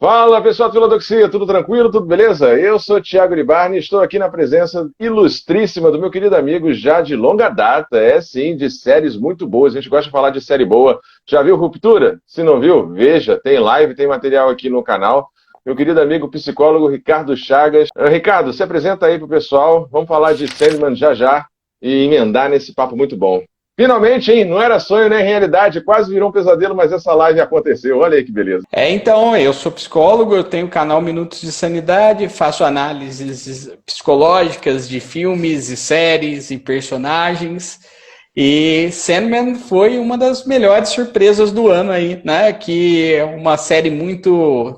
Fala pessoal do Filodoxia, tudo tranquilo, tudo beleza? Eu sou Thiago Libarni e estou aqui na presença ilustríssima do meu querido amigo já de longa data, sim, de séries muito boas, a gente gosta de falar de série boa. Já viu Ruptura? Se não viu, veja, tem live, tem material aqui no canal. Meu querido amigo psicólogo Ricardo Chagas. Ricardo, se apresenta aí pro pessoal, vamos falar de Sandman já já e emendar nesse papo muito bom. Finalmente, hein? Não era sonho nem realidade, quase virou um pesadelo, mas essa live aconteceu. Olha aí que beleza. Então, eu sou psicólogo, eu tenho o canal Minutos de Sanidade, faço análises psicológicas de filmes e séries e personagens. E Sandman foi uma das melhores surpresas do ano aí, né? Que é uma série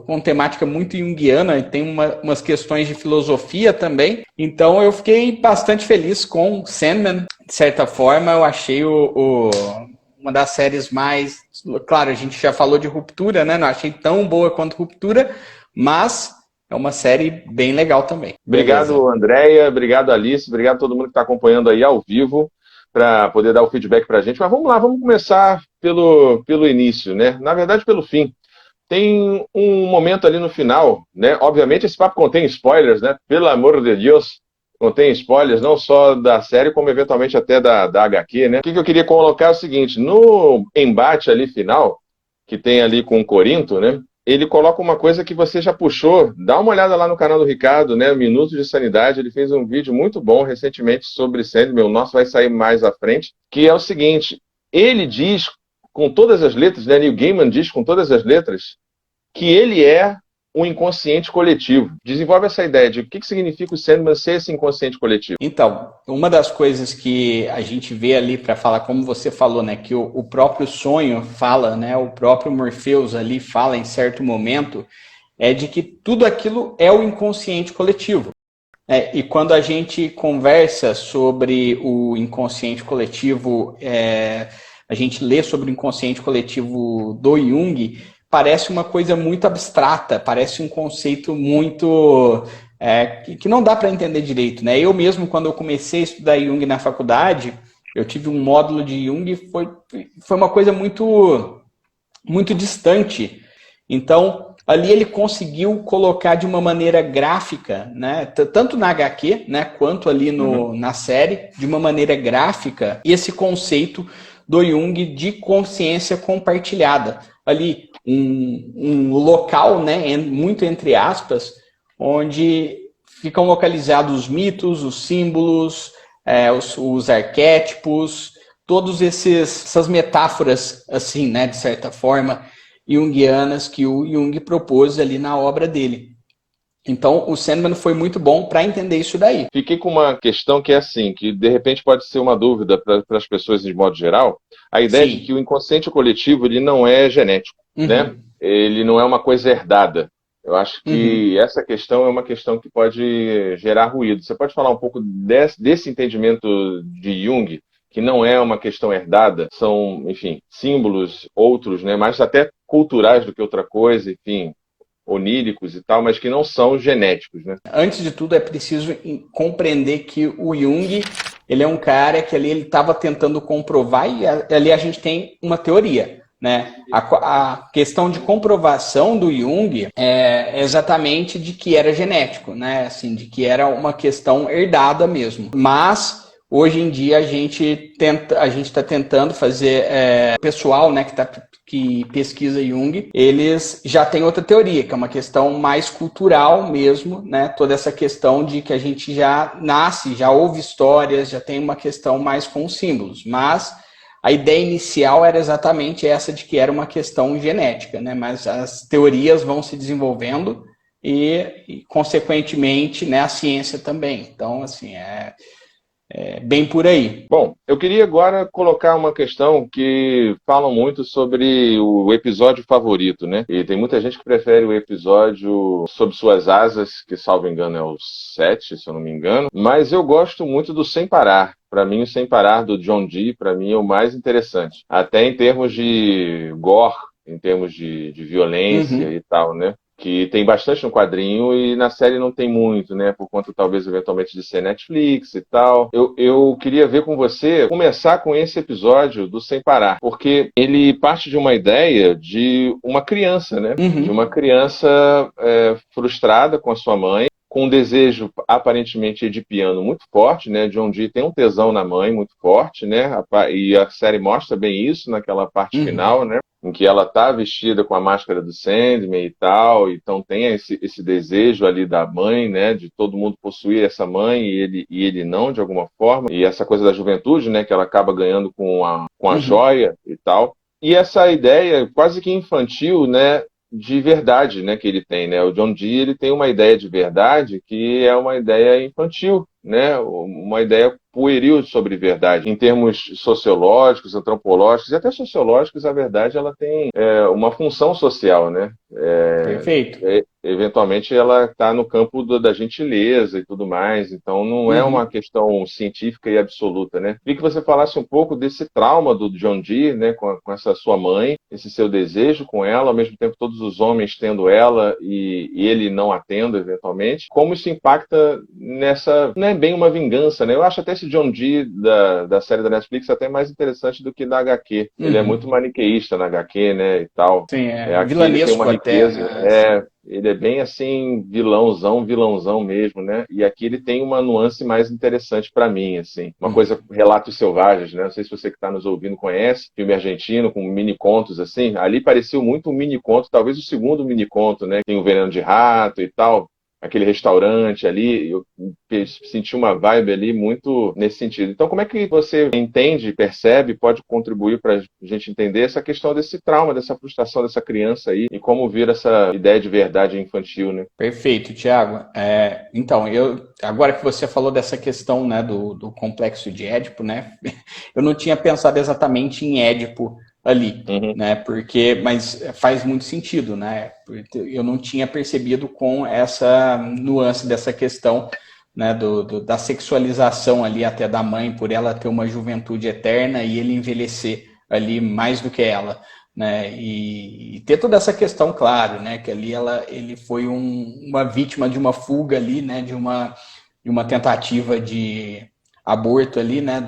com temática muito junguiana e tem umas questões de filosofia também. Então eu fiquei bastante feliz com Sandman. De certa forma, eu achei uma das séries mais... Claro, a gente já falou de Ruptura, né? Não achei tão boa quanto Ruptura, mas é uma série bem legal também. Obrigado, Beleza. Andréia, obrigado, Alice, obrigado a todo mundo que está acompanhando aí ao vivo para poder dar o feedback para a gente. Mas vamos lá, vamos começar pelo início, né? Na verdade, pelo fim. Tem um momento ali no final, né? Obviamente, esse papo contém spoilers, né? Pelo amor de Deus, contém spoilers, não só da série, como eventualmente até da HQ, né? O que eu queria colocar é o seguinte: no embate ali final, que tem ali com o Corinto, né? Ele coloca uma coisa que você já puxou. Dá uma olhada lá no canal do Ricardo, né? Minutos de Sanidade. Ele fez um vídeo muito bom recentemente sobre Sandman. O nosso vai sair mais à frente. Que é o seguinte: ele diz com todas as letras, né? Neil Gaiman diz com todas as letras que ele é um inconsciente coletivo. Desenvolve essa ideia de o que significa o Sandman ser esse inconsciente coletivo. Então, uma das coisas que a gente vê ali para falar, como você falou, né, que o próprio sonho fala, né, o próprio Morpheus ali fala em certo momento, é de que tudo aquilo é o inconsciente coletivo. E quando a gente conversa sobre o inconsciente coletivo, a gente lê sobre o inconsciente coletivo do Jung, parece uma coisa muito abstrata, parece um conceito muito... que não dá para entender direito, né? Eu mesmo, quando eu comecei a estudar Jung na faculdade, eu tive um módulo de Jung, foi uma coisa muito, muito distante. Então, ali ele conseguiu colocar de uma maneira gráfica, né, tanto na HQ, né, quanto ali na série, de uma maneira gráfica, esse conceito do Jung de consciência compartilhada. Ali, um local, né, muito entre aspas, onde ficam localizados os mitos, os símbolos, os arquétipos, todas essas metáforas, assim, né, de certa forma, junguianas que o Jung propôs ali na obra dele. Então, o Sandman foi muito bom para entender isso daí. Fiquei com uma questão que é assim, que de repente pode ser uma dúvida para as pessoas de modo geral, a ideia de que o inconsciente coletivo ele não é genético, né? Ele não é uma coisa herdada. Eu acho que essa questão é uma questão que pode gerar ruído. Você pode falar um pouco desse entendimento de Jung, que não é uma questão herdada, são, enfim, símbolos outros, né, mais até culturais do que outra coisa, enfim, oníricos e tal, mas que não são genéticos, né? Antes de tudo, é preciso compreender que o Jung, ele é um cara que ali ele estava tentando comprovar, e ali a gente tem uma teoria, né? A questão de comprovação do Jung é exatamente de que era genético, né? Assim, de que era uma questão herdada mesmo. Mas hoje em dia a gente está tentando fazer, o pessoal, né, que pesquisa Jung, eles já têm outra teoria, que é uma questão mais cultural mesmo, né? Toda essa questão de que a gente já nasce, já ouve histórias, já tem uma questão mais com símbolos, mas a ideia inicial era exatamente essa de que era uma questão genética, né? Mas as teorias vão se desenvolvendo e consequentemente, né, a ciência também. Então, assim, bem por aí. Bom, eu queria agora colocar uma questão que falam muito sobre o episódio favorito, né? E tem muita gente que prefere o episódio Sob Suas Asas, que, salvo engano, é o 7, se eu não me engano. Mas eu gosto muito do Sem Parar. Para mim, o Sem Parar do John Dee, para mim, é o mais interessante. Até em termos de gore, em termos de violência e tal, né? que tem bastante no quadrinho e na série não tem muito, né? Por conta, talvez, eventualmente, de ser Netflix e tal. Eu queria ver com você, começar com esse episódio do Sem Parar, porque ele parte de uma ideia de uma criança, né? De uma criança frustrada com a sua mãe, com um desejo aparentemente edipiano muito forte, né? John Dee tem um tesão na mãe muito forte, né? E a série mostra bem isso naquela parte final, né? Em que ela tá vestida com a máscara do Sandman e tal, então tem esse desejo ali da mãe, né? De todo mundo possuir essa mãe e ele não, de alguma forma. E essa coisa da juventude, né? Que ela acaba ganhando com a joia e tal. E essa ideia quase que infantil, né? De verdade, né, que ele tem, né? O John Dee, ele tem uma ideia de verdade que é uma ideia infantil, né? Uma ideia pueril sobre verdade. Em termos sociológicos, antropológicos e até sociológicos, a verdade ela tem uma função social, né? Perfeito. Eventualmente ela está no campo da gentileza e tudo mais, então não é uma questão científica e absoluta, né? Queria que você falasse um pouco desse trauma do John Dee, né, com essa sua mãe, esse seu desejo com ela, ao mesmo tempo todos os homens tendo ela e ele não a tendo eventualmente, como isso impacta nessa, não é bem uma vingança, né? Eu acho até esse John Dee da série da Netflix até mais interessante do que da HQ. Ele é muito maniqueísta na HQ, né, e tal. Sim, Aqui ele tem uma vilanesco até, riqueza, né? ele é bem assim, vilãozão mesmo, né? E aqui ele tem uma nuance mais interessante para mim, assim. Uma coisa, Relatos Selvagens, né? Não sei se você que está nos ouvindo conhece, filme argentino com mini contos, assim. Ali pareceu muito um mini conto, talvez o segundo mini conto, né? Tem o Veneno de Rato e tal. Aquele restaurante ali, eu senti uma vibe ali muito nesse sentido. Então, como é que você entende, percebe, pode contribuir para a gente entender essa questão desse trauma, dessa frustração dessa criança aí e como vir essa ideia de verdade infantil, né? Perfeito, Thiago. Então, agora que você falou dessa questão, né, do complexo de Édipo, né, eu não tinha pensado exatamente em Édipo ali, né, mas faz muito sentido, né, eu não tinha percebido com essa nuance dessa questão, né, da sexualização ali até da mãe, por ela ter uma juventude eterna e ele envelhecer ali mais do que ela, né, e ter toda essa questão, claro, né, que ali ele foi uma vítima de uma fuga ali, né, de uma tentativa de aborto ali, né,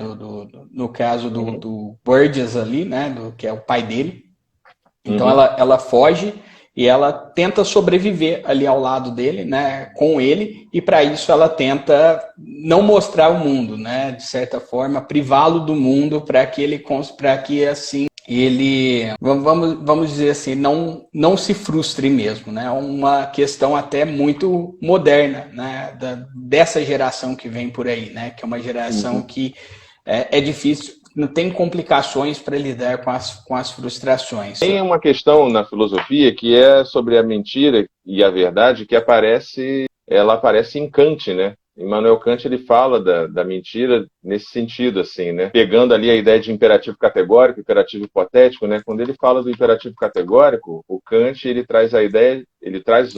no caso do Burgess ali, né, que é o pai dele. Então ela foge e ela tenta sobreviver ali ao lado dele, né, com ele, e para isso ela tenta não mostrar o mundo, né, de certa forma, privá-lo do mundo para que assim ele, vamos dizer assim, não se frustre mesmo, né? Uma questão até muito moderna, né? Dessa geração que vem por aí, né? Que é uma geração que é difícil, não tem complicações para lidar com as frustrações. Tem uma questão na filosofia que é sobre a mentira e a verdade que ela aparece em Kant, né? Immanuel Kant ele fala da mentira nesse sentido, assim, né? Pegando ali a ideia de imperativo categórico, imperativo hipotético, né? Quando ele fala do imperativo categórico, o Kant ele traz a ideia, ele traz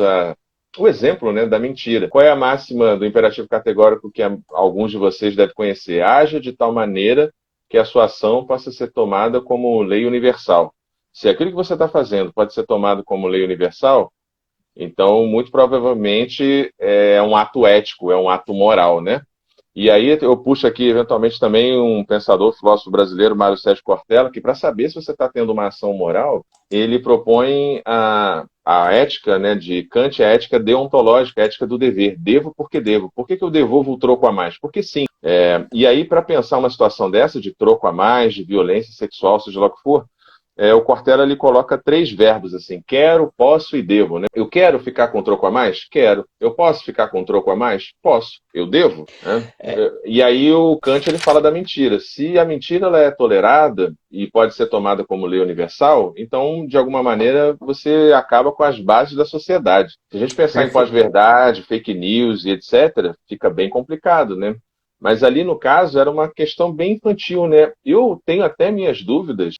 o exemplo, né, da mentira. Qual é a máxima do imperativo categórico que alguns de vocês devem conhecer? Haja de tal maneira que a sua ação possa ser tomada como lei universal. Se aquilo que você está fazendo pode ser tomado como lei universal, então, muito provavelmente, é um ato ético, é um ato moral, né? E aí eu puxo aqui, eventualmente, também um pensador, filósofo brasileiro, Mário Sérgio Cortella, que para saber se você está tendo uma ação moral, ele propõe a ética, né, de Kant, a ética deontológica, a ética do dever. Devo porque devo. Por que eu devolvo o troco a mais? Porque sim. E aí, para pensar uma situação dessa, de troco a mais, de violência sexual, seja lá o que for, o Cortella ele coloca 3 verbos assim: quero, posso e devo, né? Eu quero ficar com troco a mais? Quero. Eu posso ficar com troco a mais? Posso. Eu devo? Né? E aí o Kant ele fala da mentira. Se a mentira ela é tolerada e pode ser tomada como lei universal, então, de alguma maneira, você acaba com as bases da sociedade. Se a gente pensar em pós-verdade, fake news e etc., fica bem complicado, né? Mas ali, no caso, era uma questão bem infantil, né? Eu tenho até minhas dúvidas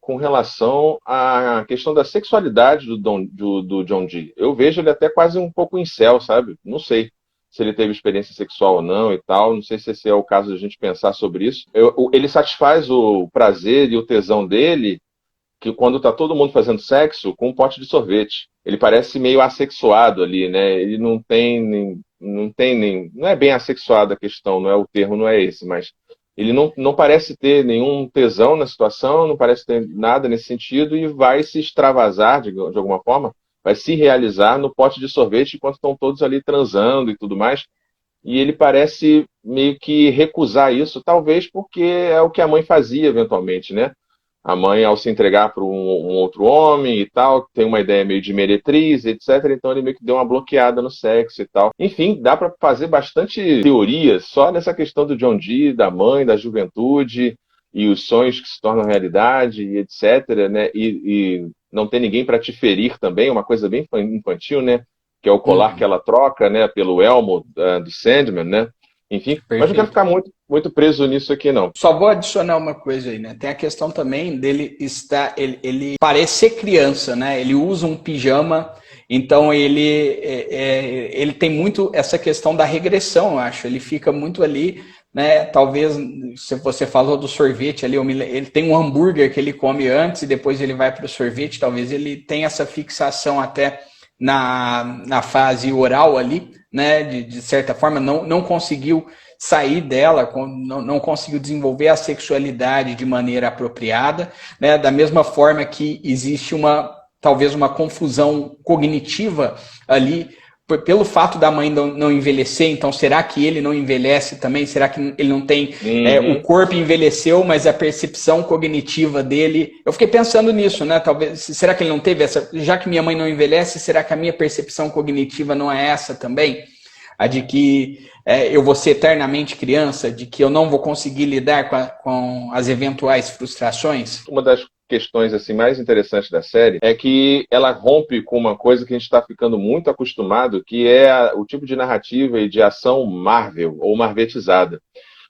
com relação à questão da sexualidade do John Dee. Eu vejo ele até quase um pouco incel, sabe? Não sei se ele teve experiência sexual ou não e tal. Não sei se esse é o caso de a gente pensar sobre isso. Ele satisfaz o prazer e o tesão dele que quando tá todo mundo fazendo sexo com um pote de sorvete. Ele parece meio assexuado ali, né? Ele não é bem assexuado a questão, não é o termo, não é esse, mas ele não parece ter nenhum tesão na situação, não parece ter nada nesse sentido e vai se extravasar de alguma forma, vai se realizar no pote de sorvete enquanto estão todos ali transando e tudo mais. E ele parece meio que recusar isso, talvez porque é o que a mãe fazia eventualmente, né? A mãe, ao se entregar para um outro homem e tal, tem uma ideia meio de meretriz, etc. Então ele meio que deu uma bloqueada no sexo e tal. Enfim, dá para fazer bastante teoria só nessa questão do John Dee, da mãe, da juventude e os sonhos que se tornam realidade, e etc. Né? E não tem ninguém para te ferir também, uma coisa bem infantil, né? Que é o colar que ela troca, né? Pelo elmo do Sandman, né? Enfim, Perfeito. mas não quero ficar muito preso nisso aqui, não. Só vou adicionar uma coisa aí, né? Tem a questão também dele ele parece ser criança, né? Ele usa um pijama, então ele tem muito essa questão da regressão, eu acho. Ele fica muito ali, né? Talvez, se você falou do sorvete ali, ele tem um hambúrguer que ele come antes e depois ele vai para o sorvete, talvez ele tenha essa fixação até na fase oral ali, né? De certa forma, não conseguiu sair dela, não conseguiu desenvolver a sexualidade de maneira apropriada, né? Da mesma forma que existe talvez uma confusão cognitiva ali, pelo fato da mãe não envelhecer, então será que ele não envelhece também? Será que ele não tem... o corpo envelheceu, mas a percepção cognitiva dele... Eu fiquei pensando nisso, né? Talvez, será que ele não teve essa... Já que minha mãe não envelhece, será que a minha percepção cognitiva não é essa também? A de que eu vou ser eternamente criança, de que eu não vou conseguir lidar com as eventuais frustrações? Uma das questões assim mais interessantes da série é que ela rompe com uma coisa que a gente está ficando muito acostumado, que é o tipo de narrativa e de ação Marvel ou marvetizada.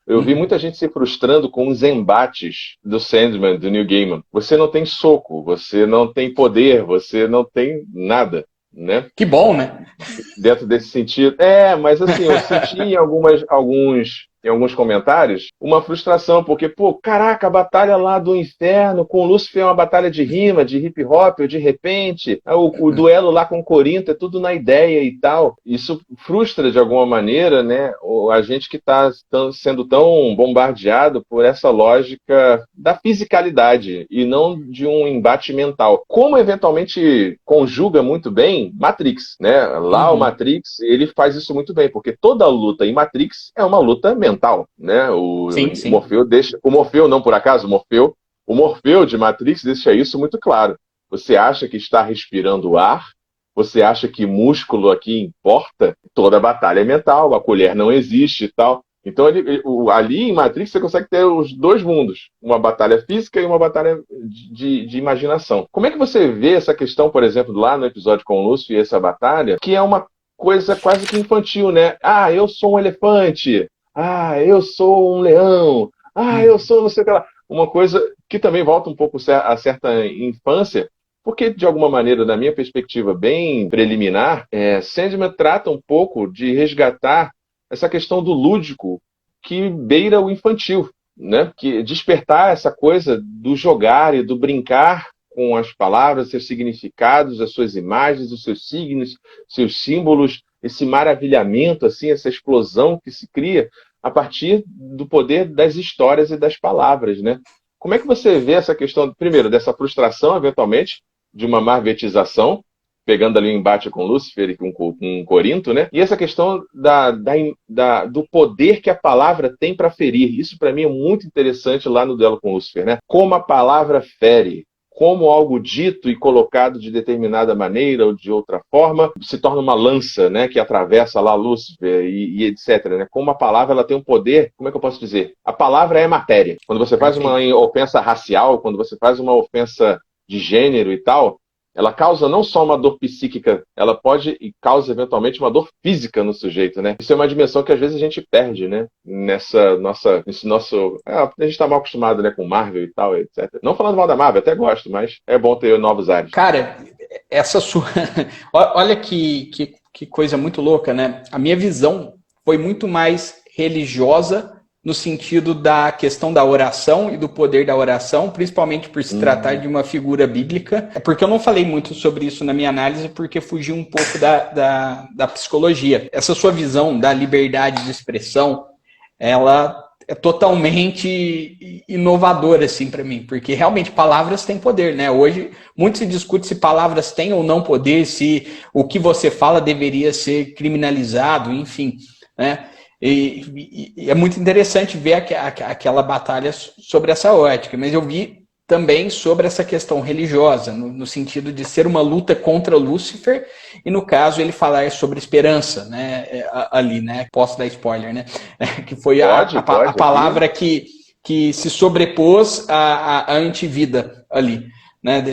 Eu vi muita gente se frustrando com os embates do Sandman, do Neil Gaiman. Você não tem soco, você não tem poder, você não tem nada, né? Que bom, né? Dentro desse sentido. Mas assim, eu senti em alguns comentários uma frustração, porque, pô, caraca, a batalha lá do inferno com o Lúcifer é uma batalha de rima, de hip hop, ou de repente, o duelo lá com o Corinto é tudo na ideia e tal. Isso frustra de alguma maneira, né, a gente que está sendo tão bombardeado por essa lógica da fisicalidade e não de um embate mental. Como eventualmente conjuga muito bem Matrix, né? Lá o Matrix, ele faz isso muito bem, porque toda luta em Matrix é uma luta mental, né? Sim. O Morfeu, não por acaso, o Morfeu de Matrix deixa isso muito claro. Você acha que está respirando ar? Você acha que músculo aqui importa? Toda batalha é mental, a colher não existe e tal. Então, ali em Matrix, você consegue ter os dois mundos. Uma batalha física e uma batalha de imaginação. Como é que você vê essa questão, por exemplo, lá no episódio com o Lúcifer, essa batalha, que é uma coisa quase que infantil, né? Ah, eu sou um elefante. Ah, eu sou um leão. Ah, eu sou não sei o que lá. Uma coisa que também volta um pouco a certa infância, porque, de alguma maneira, na minha perspectiva bem preliminar, Sandman trata um pouco de resgatar essa questão do lúdico que beira o infantil, né? Que despertar essa coisa do jogar e do brincar com as palavras, seus significados, as suas imagens, os seus signos, seus símbolos, esse maravilhamento, assim, essa explosão que se cria a partir do poder das histórias e das palavras, né? Como é que você vê essa questão, primeiro, dessa frustração, eventualmente, de uma marvetização, pegando ali o embate com Lúcifer e com Corinto, né? E essa questão do poder que a palavra tem para ferir. Isso, para mim, é muito interessante lá no duelo com Lúcifer, né? Como a palavra fere, como algo dito e colocado de determinada maneira ou de outra forma se torna uma lança, né, que atravessa lá Lúcifer e etc. Né? Como a palavra ela tem um poder, como é que eu posso dizer? A palavra é matéria. Quando você faz uma ofensa racial, quando você faz uma ofensa de gênero e tal, ela causa não só uma dor psíquica, ela pode e causa eventualmente uma dor física no sujeito, né? Isso é uma dimensão que às vezes a gente perde, né? Nesse nosso... a gente está mal acostumado, né, com Marvel e tal, etc. Não falando mal da Marvel, até gosto, mas é bom ter novos ares. Cara, essa sua... Olha que coisa muito louca, né? A minha visão foi muito mais religiosa no sentido da questão da oração e do poder da oração, principalmente por se tratar de uma figura bíblica. É porque eu não falei muito sobre isso na minha análise, porque fugi um pouco da psicologia. Essa sua visão da liberdade de expressão, ela é totalmente inovadora, assim, para mim, porque realmente palavras têm poder, né? Hoje, muito se discute se palavras têm ou não poder, se o que você fala deveria ser criminalizado, enfim, né? E é muito interessante ver aquela batalha sobre essa ótica, mas eu vi também sobre essa questão religiosa, no sentido de ser uma luta contra Lúcifer, e no caso ele falar sobre esperança, né, ali, né, posso dar spoiler, né, que foi Pode, a palavra que se sobrepôs à antivida ali, né,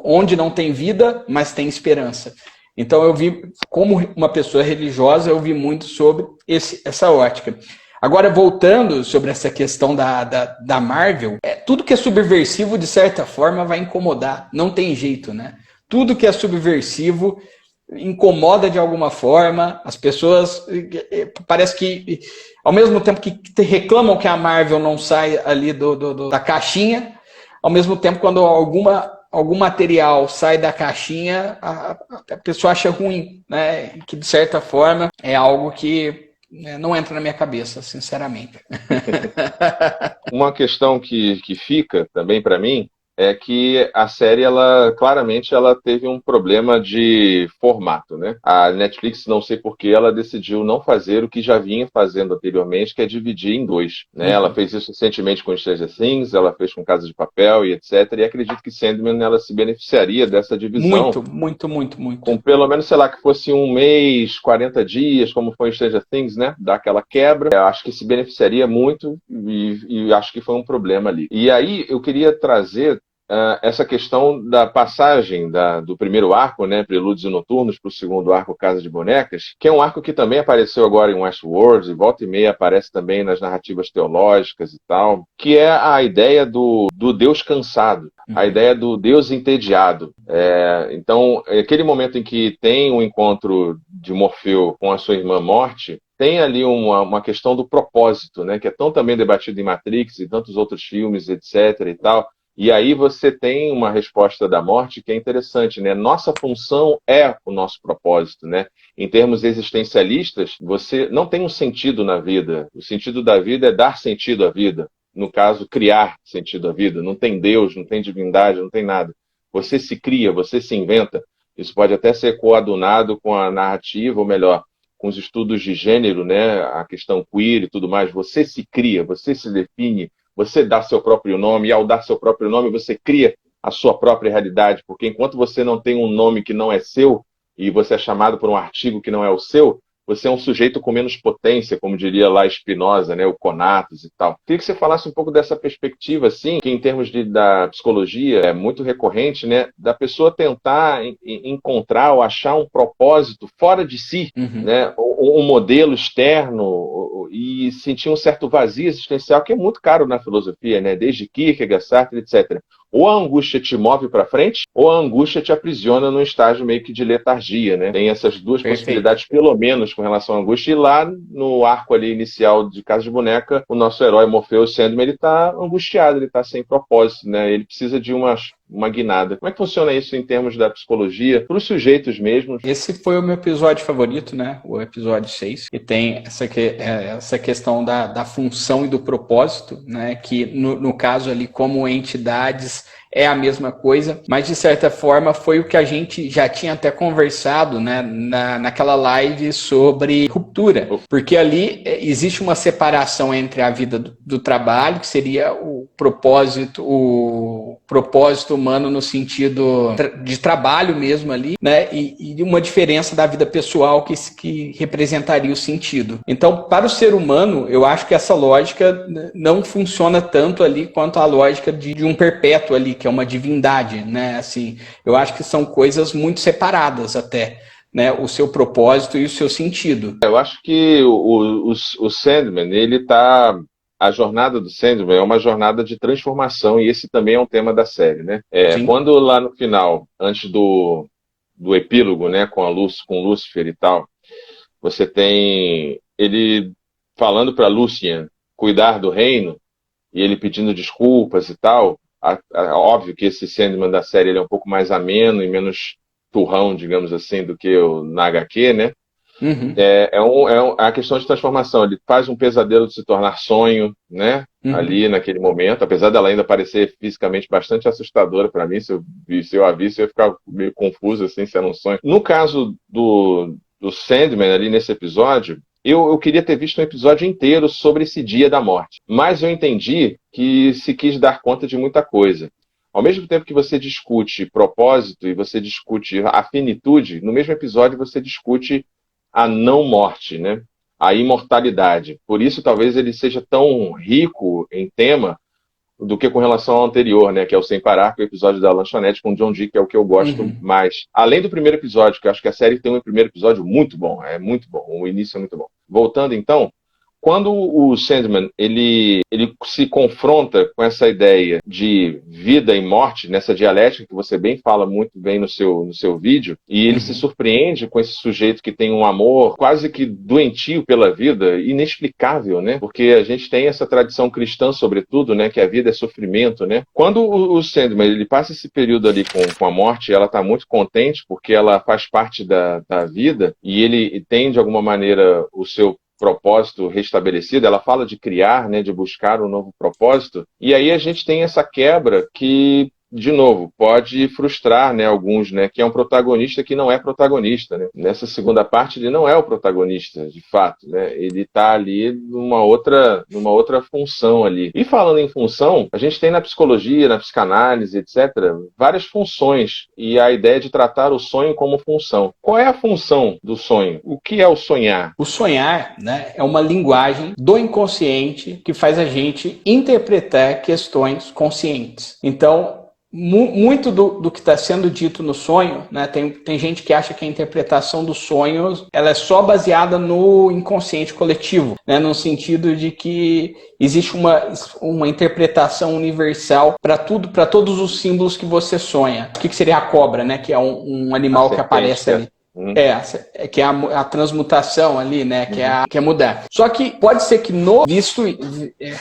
onde não tem vida, mas tem esperança. Então eu vi, como uma pessoa religiosa, eu vi muito sobre essa ótica. Agora, voltando sobre essa questão da Marvel, tudo que é subversivo, de certa forma, vai incomodar. Não tem jeito, né? Tudo que é subversivo incomoda de alguma forma. As pessoas, parece que, ao mesmo tempo que reclamam que a Marvel não sai ali da caixinha, ao mesmo tempo, quando algum material sai da caixinha, a pessoa acha ruim, né? Que, de certa forma, é algo que não entra na minha cabeça, sinceramente. Uma questão que fica também para mim é que a série, ela claramente ela teve um problema de formato, né? A Netflix, não sei por que, ela decidiu não fazer o que já vinha fazendo anteriormente, que é dividir em dois, né? Ela fez isso recentemente com Stranger Things, ela fez com Casa de Papel e etc. E acredito que Sandman, ela se beneficiaria dessa divisão. Muito. Com pelo menos, sei lá, que fosse um mês, 40 dias, como foi em Stranger Things, né? Dar aquela quebra. Eu acho que se beneficiaria muito e acho que foi um problema ali. E aí eu queria trazer essa questão da passagem do primeiro arco, né, Prelúdios e Noturnos, para o segundo arco, Casa de Bonecas, que é um arco que também apareceu agora em Westworld, e volta e meia aparece também nas narrativas teológicas e tal, que é a ideia do Deus cansado, a ideia do Deus entediado. Então, aquele momento em que tem um encontro de Morfeu com a sua irmã Morte, tem ali uma questão do propósito, né, que é tão também debatido em Matrix e tantos outros filmes, etc. e tal. E aí você tem uma resposta da morte que é interessante, né? Nossa função é o nosso propósito, né? Em termos existencialistas, você não tem um sentido na vida. O sentido da vida é dar sentido à vida. No caso, criar sentido à vida. Não tem Deus, não tem divindade, não tem nada. Você se cria, você se inventa. Isso pode até ser coadunado com a narrativa, ou melhor, com os estudos de gênero, né? A questão queer e tudo mais. Você se cria, você se define, você dá seu próprio nome, e ao dar seu próprio nome, você cria a sua própria realidade, porque enquanto você não tem um nome que não é seu, e você é chamado por um artigo que não é o seu, você é um sujeito com menos potência, como diria lá Spinoza, né, o Conatus e tal. Queria que você falasse um pouco dessa perspectiva, assim, que em termos da psicologia é muito recorrente, né, da pessoa tentar encontrar ou achar um propósito fora de si, né, um modelo externo, e sentir um certo vazio existencial que é muito caro na filosofia, né, desde Kierkegaard, Sartre, etc. Ou a angústia te move para frente, ou a angústia te aprisiona num estágio meio que de letargia, né? Tem essas duas possibilidades, pelo menos, com relação à angústia. E lá, no arco ali inicial de Casa de Boneca, o nosso herói Morfeu Sandman, ele tá angustiado, ele tá sem propósito, né? Ele precisa de uma guinada. Como é que funciona isso em termos da psicologia, para os sujeitos mesmos? Esse foi o meu episódio favorito, né? O episódio 6, que tem essa questão da função e do propósito, né? Que no caso ali, como entidades, é a mesma coisa, mas de certa forma foi o que a gente já tinha até conversado, né, naquela live sobre ruptura, porque ali existe uma separação entre a vida do trabalho, que seria o propósito humano no sentido de trabalho mesmo ali, né, e uma diferença da vida pessoal que representaria o sentido. Então, para o ser humano, eu acho que essa lógica não funciona tanto ali quanto a lógica de um perpétuo ali, que é uma divindade, né? Assim, eu acho que são coisas muito separadas até, né? O seu propósito e o seu sentido. Eu acho que o Sandman, a jornada do Sandman é uma jornada de transformação, e esse também é um tema da série, né? Quando lá no final, antes do epílogo, né, com Lúcifer e tal, você tem ele falando para Lucien cuidar do reino, e ele pedindo desculpas e tal. Óbvio que esse Sandman da série ele é um pouco mais ameno e menos turrão, digamos assim, do que o na HQ, né? Uhum. É a questão de transformação. Ele faz um pesadelo de se tornar sonho, né? Uhum. Ali naquele momento, apesar dela ainda parecer fisicamente bastante assustadora para mim, se eu a visse, eu ia ficar meio confuso assim, se era um sonho. No caso do Sandman, ali nesse episódio, eu queria ter visto um episódio inteiro sobre esse dia da morte. Mas eu entendi que se quis dar conta de muita coisa. Ao mesmo tempo que você discute propósito e você discute a finitude, no mesmo episódio você discute a não morte, né? A imortalidade. Por isso, talvez ele seja tão rico em tema do que com relação ao anterior, né? Que é o Sem Parar, que é o episódio da lanchonete com o John Dee, que é o que eu gosto mais. Além do primeiro episódio, que eu acho que a série tem um primeiro episódio muito bom, é muito bom, o início é muito bom. Voltando então, quando o Sandman ele se confronta com essa ideia de vida e morte, nessa dialética que você bem fala muito bem no seu vídeo, e ele se surpreende com esse sujeito que tem um amor quase que doentio pela vida, inexplicável, né? Porque a gente tem essa tradição cristã, sobretudo, né? Que a vida é sofrimento, né? Quando o Sandman ele passa esse período ali com a morte, ela está muito contente porque ela faz parte da vida e ele tem, de alguma maneira, o seu propósito restabelecido, ela fala de criar, né, de buscar um novo propósito, e aí a gente tem essa quebra que, de novo, pode frustrar, né, alguns, né, que é um protagonista que não é protagonista, né? Nessa segunda parte ele não é o protagonista, de fato, né? Ele está ali numa outra função ali. E falando em função, a gente tem na psicologia, na psicanálise, etc., várias funções, e a ideia de tratar o sonho como função. Qual é a função do sonho? O que é o sonhar? O sonhar, né, é uma linguagem do inconsciente que faz a gente interpretar questões conscientes. Então, muito do que está sendo dito no sonho, né, tem gente que acha que a interpretação dos sonhos ela é só baseada no inconsciente coletivo, né, no sentido de que existe uma interpretação universal para tudo, para todos os símbolos que você sonha. O que seria a cobra, né, que é um animal que aparece ali. Que é a transmutação ali, né? Que é mudar. Só que pode ser que visto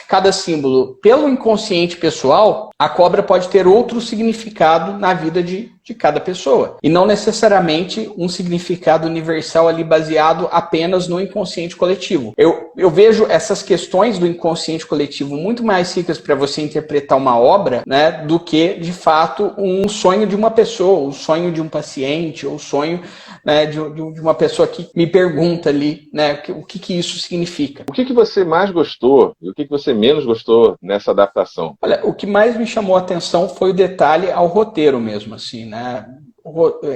cada símbolo pelo inconsciente pessoal, a cobra pode ter outro significado na vida de cada pessoa. E não necessariamente um significado universal ali baseado apenas no inconsciente coletivo. Eu vejo essas questões do inconsciente coletivo muito mais ricas para você interpretar uma obra, né, do que, de fato, um sonho de uma pessoa, o sonho de um paciente, ou o sonho, né, de uma pessoa que me pergunta ali, né, o que isso significa. O que você mais gostou e o que você menos gostou nessa adaptação? Olha, o que mais me chamou a atenção foi o detalhe ao roteiro mesmo, assim, né?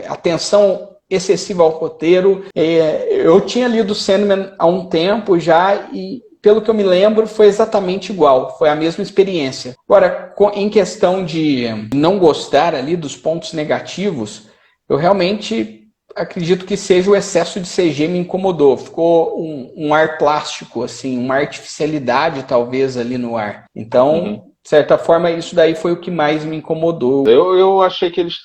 Atenção excessiva ao roteiro. Eu tinha lido Sandman há um tempo já e, pelo que eu me lembro, foi exatamente igual. Foi a mesma experiência. Agora, em questão de não gostar ali dos pontos negativos, eu realmente acredito que seja o excesso de CG me incomodou. Ficou um ar plástico, assim, uma artificialidade talvez ali no ar. Então, de certa forma, isso daí foi o que mais me incomodou. Eu achei que eles...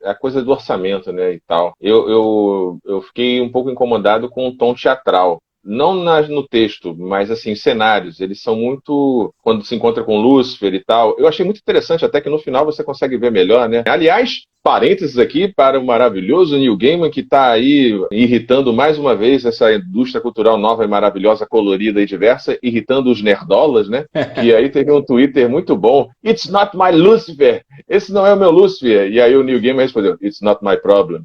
a coisa do orçamento, né, e tal. Eu fiquei um pouco incomodado com o tom teatral. Não no texto, mas assim, cenários, eles são muito... Quando se encontra com Lúcifer e tal, eu achei muito interessante, até que no final você consegue ver melhor, né? Aliás, parênteses aqui para o maravilhoso Neil Gaiman, que está aí irritando mais uma vez essa indústria cultural nova e maravilhosa, colorida e diversa, irritando os nerdolas, né? Que aí teve um Twitter muito bom. It's not my Lucifer! Esse não é o meu Lucifer! E aí o Neil Gaiman respondeu, It's not my problem.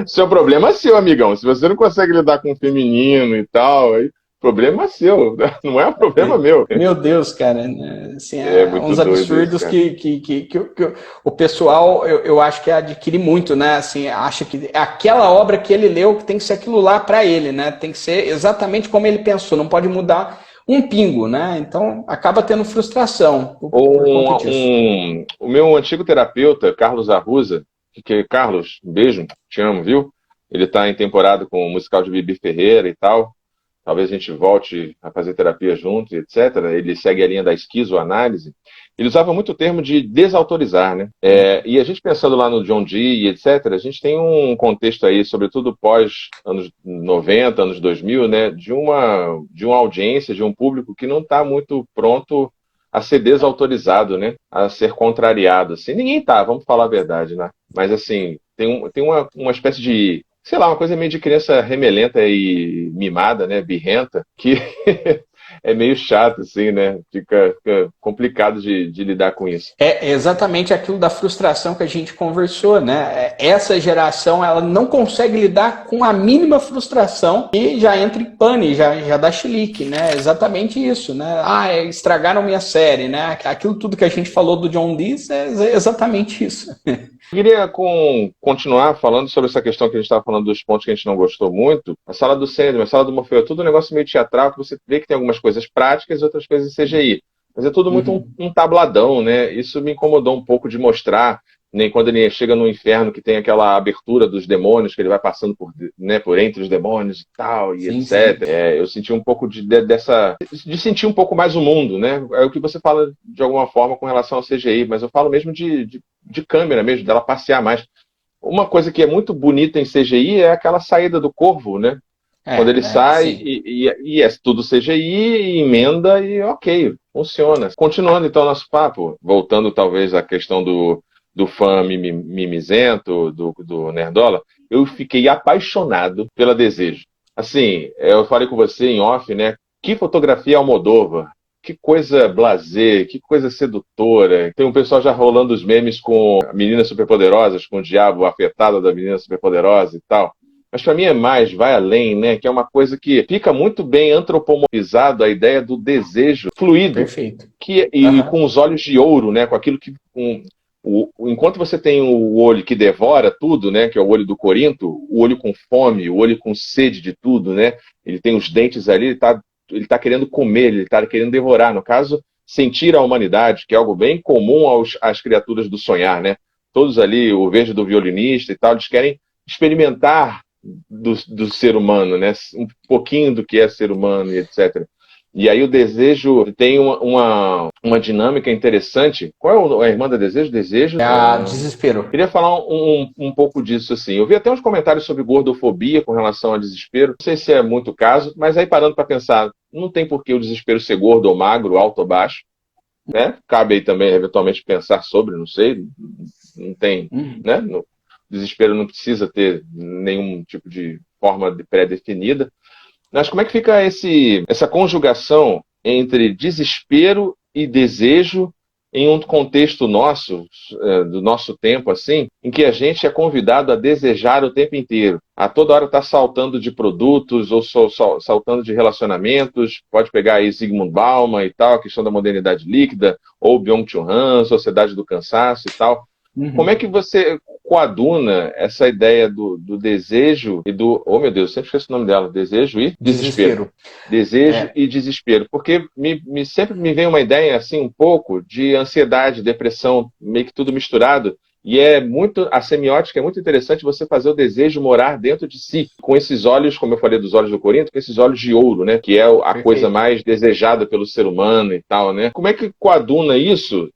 Seu problema é seu, amigão. Se você não consegue lidar com o feminino e tal, aí, problema é seu, não é um problema meu. Meu Deus, cara. Assim, uns absurdos isso, que o pessoal, eu acho que adquire muito, né? Assim, acha que aquela obra que ele leu que tem que ser aquilo lá para ele, né? Tem que ser exatamente como ele pensou, não pode mudar um pingo, né? Então acaba tendo frustração. O meu antigo terapeuta, Carlos Arruza, Carlos, um beijo, te amo, viu? Ele está em temporada com o musical de Bibi Ferreira e tal. talvez a gente volte a fazer terapia junto, etc. Ele segue a linha da esquizoanálise. Ele usava muito o termo de desautorizar, né? E a gente pensando lá no John Dee, etc., a gente tem um contexto aí, sobretudo pós anos 90, anos 2000, né? De uma audiência, de um público que não está muito pronto a ser desautorizado, né? A ser contrariado, assim. Ninguém tá, vamos falar a verdade, né? Mas, assim, tem uma espécie de, sei lá, uma coisa meio de criança remelenta e mimada, né? Birrenta, que é meio chato, assim, né? Fica complicado de lidar com isso. É exatamente aquilo da frustração que a gente conversou, né? Essa geração, ela não consegue lidar com a mínima frustração e já entra em pane, já dá chilique, né? Exatamente isso, né? Estragaram minha série, né? Aquilo tudo que a gente falou do John Dee é exatamente isso. Eu queria continuar falando sobre essa questão que a gente estava falando dos pontos que a gente não gostou muito. A sala do Sandman, a sala do Morfeu, é tudo um negócio meio teatral, que você vê que tem algumas coisas práticas e outras coisas CGI. Mas é tudo muito um tabladão, né? Isso me incomodou um pouco de mostrar, nem quando ele chega no inferno, que tem aquela abertura dos demônios, que ele vai passando por entre os demônios e tal, e sim, etc. Sim. Eu senti um pouco de sentir um pouco mais o mundo, né? É o que você fala de alguma forma com relação ao CGI, mas eu falo mesmo de câmera mesmo, dela passear mais. Uma coisa que é muito bonita em CGI é aquela saída do corvo, né? Quando ele sai e é tudo CGI, e emenda e ok, funciona. Continuando então nosso papo, voltando talvez à questão do fã mimizento, do Nerdola, eu fiquei apaixonado pela Desejo. Assim, eu falei com você em off, né? Que fotografia Almodóvar. Que coisa blasé, que coisa sedutora. Tem um pessoal já rolando os memes com meninas superpoderosas, com o diabo afetado da menina superpoderosa e tal. Mas para mim é mais, vai além, né? Que é uma coisa que fica muito bem antropomorfizado a ideia do desejo fluido. Perfeito. Com os olhos de ouro, né? Com aquilo que... enquanto você tem o olho que devora tudo, né? Que é o olho do Corinto, o olho com fome, o olho com sede de tudo, né? Ele tem os dentes ali, ele está querendo comer, ele está querendo devorar. No caso, sentir a humanidade, que é algo bem comum às criaturas do sonhar, né? Todos ali, o verde do violinista e tal, eles querem experimentar do ser humano, né? Um pouquinho do que é ser humano e etc. E aí o desejo tem uma dinâmica interessante. Qual é a irmã da Desejo? Desejo? É a Desespero. Queria falar um pouco disso, assim. Eu vi até uns comentários sobre gordofobia com relação ao desespero. Não sei se é muito o caso, mas aí parando para pensar, não tem por que o desespero ser gordo ou magro, alto ou baixo, né? Cabe aí também, eventualmente, pensar sobre, não sei. Não tem, né? O desespero não precisa ter nenhum tipo de forma pré-definida. Mas como é que fica essa conjugação entre desespero e desejo em um contexto nosso, do nosso tempo, assim, em que a gente é convidado a desejar o tempo inteiro? A toda hora está saltando de produtos ou saltando de relacionamentos. Pode pegar aí Zygmunt Bauman e tal, a questão da modernidade líquida, ou Byung-Chul Han, Sociedade do Cansaço e tal. Como é que você coaduna essa ideia do desejo e do... Oh, meu Deus, sempre esqueço o nome dela. Desejo e desespero. Desejo e desespero. Porque sempre me vem uma ideia, assim, um pouco de ansiedade, depressão, meio que tudo misturado. E a semiótica é muito interessante você fazer o desejo morar dentro de si, com esses olhos, como eu falei dos olhos do Corinto, com esses olhos de ouro, né? Que é a coisa mais desejada pelo ser humano e tal, né? Como é que coaduna isso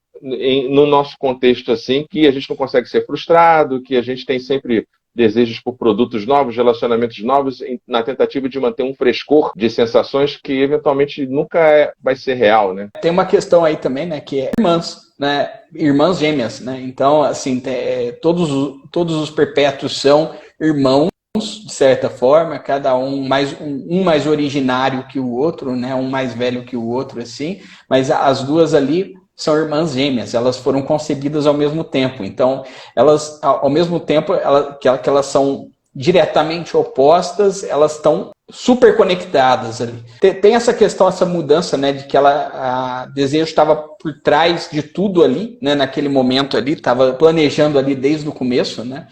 no nosso contexto, assim, que a gente não consegue ser frustrado, que a gente tem sempre desejos por produtos novos, relacionamentos novos, na tentativa de manter um frescor de sensações que eventualmente nunca vai ser real, né? Tem uma questão aí também, né, que é irmãs, né, irmãs gêmeas, né? Então, assim, todos os perpétuos são irmãos, de certa forma, cada um mais originário que o outro, né, um mais velho que o outro, assim, mas as duas ali são irmãs gêmeas, elas foram concebidas ao mesmo tempo. Então, elas, ao mesmo tempo que elas são diretamente opostas, elas estão super conectadas ali. Tem essa questão, essa mudança, né, de que a Desejo estava por trás de tudo ali, né, naquele momento ali, estava planejando ali desde o começo, né?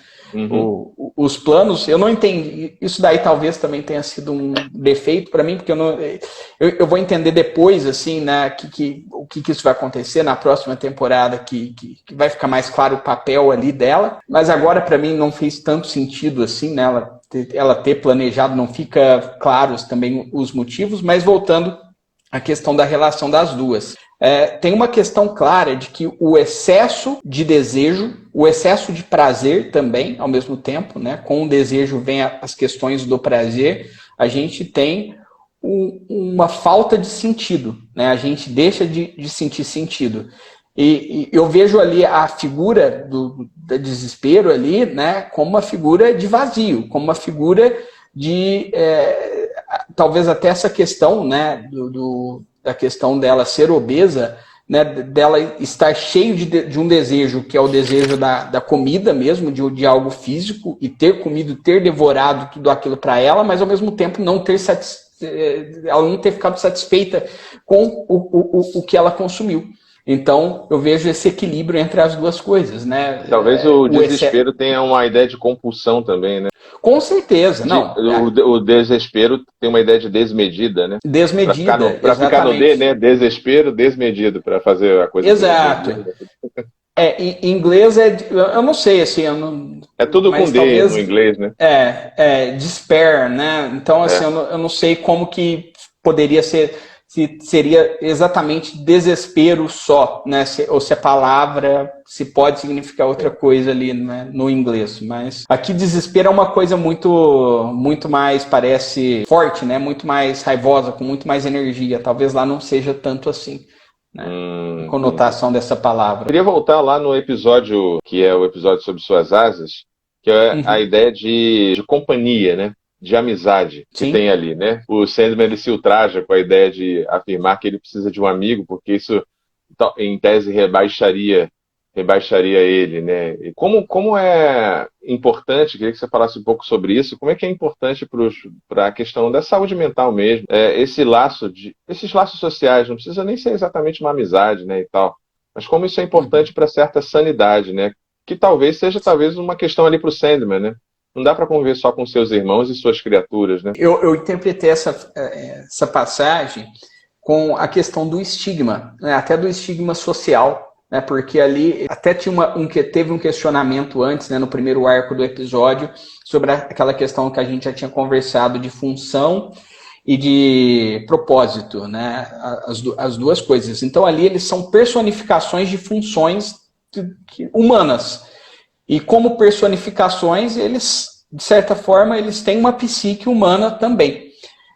Os planos, eu não entendi. Isso daí talvez também tenha sido um defeito para mim, porque eu vou entender depois, assim, né, o que isso vai acontecer na próxima temporada, que vai ficar mais claro o papel ali dela. Mas agora, para mim, não fez tanto sentido assim, né, ela ela ter planejado, não fica claros também os motivos, mas voltando à questão da relação das duas. Tem uma questão clara de que o excesso de desejo, o excesso de prazer também, ao mesmo tempo, né? Com o desejo vem as questões do prazer, a gente tem uma falta de sentido, né? A gente deixa de sentir sentido. E eu vejo ali a figura do desespero ali, né, como uma figura de vazio, como uma figura de talvez até essa questão, né, da questão dela ser obesa, né, dela estar cheio de um desejo, que é o desejo da comida mesmo, de algo físico, e ter comido, ter devorado tudo aquilo para ela, mas ao mesmo tempo ela não ter ficado satisfeita com o que ela consumiu. Então, eu vejo esse equilíbrio entre as duas coisas, né? Talvez o desespero tenha uma ideia de compulsão também, né? Com certeza, não. O desespero tem uma ideia de desmedida, né? Desmedida, para ficar no D, né? Desespero, desmedido, para fazer a coisa. Exato. Em inglês eu não sei, assim, é tudo com D talvez, no inglês, né? Despair, né? Então, assim, eu não sei como que poderia ser, se seria exatamente desespero só, né? Ou se a palavra se pode significar outra coisa ali, né? No inglês. Mas aqui desespero é uma coisa muito mais, parece forte, né? Muito mais raivosa, com muito mais energia. Talvez lá não seja tanto assim, né? Conotação dessa palavra. Eu queria voltar lá no episódio, que é o episódio sobre suas asas, que é a ideia de companhia, né? De amizade que tem ali, né? O Sandman, ele se ultraja com a ideia de afirmar que ele precisa de um amigo, porque isso, em tese, rebaixaria ele, né? E como é importante, queria que você falasse um pouco sobre isso, como é que é importante para a questão da saúde mental mesmo, esses laços sociais, não precisa nem ser exatamente uma amizade, né, e tal, mas como isso é importante para certa sanidade, né? Que talvez seja uma questão ali para o Sandman, né? Não dá para conviver só com seus irmãos e suas criaturas, né? Eu interpretei essa passagem com a questão do estigma, né? Até do estigma social, né? Porque ali até teve um questionamento antes, né, no primeiro arco do episódio, sobre aquela questão que a gente já tinha conversado de função e de propósito, né? As duas coisas. Então ali eles são personificações de funções humanas. E como personificações, eles, de certa forma, eles têm uma psique humana também.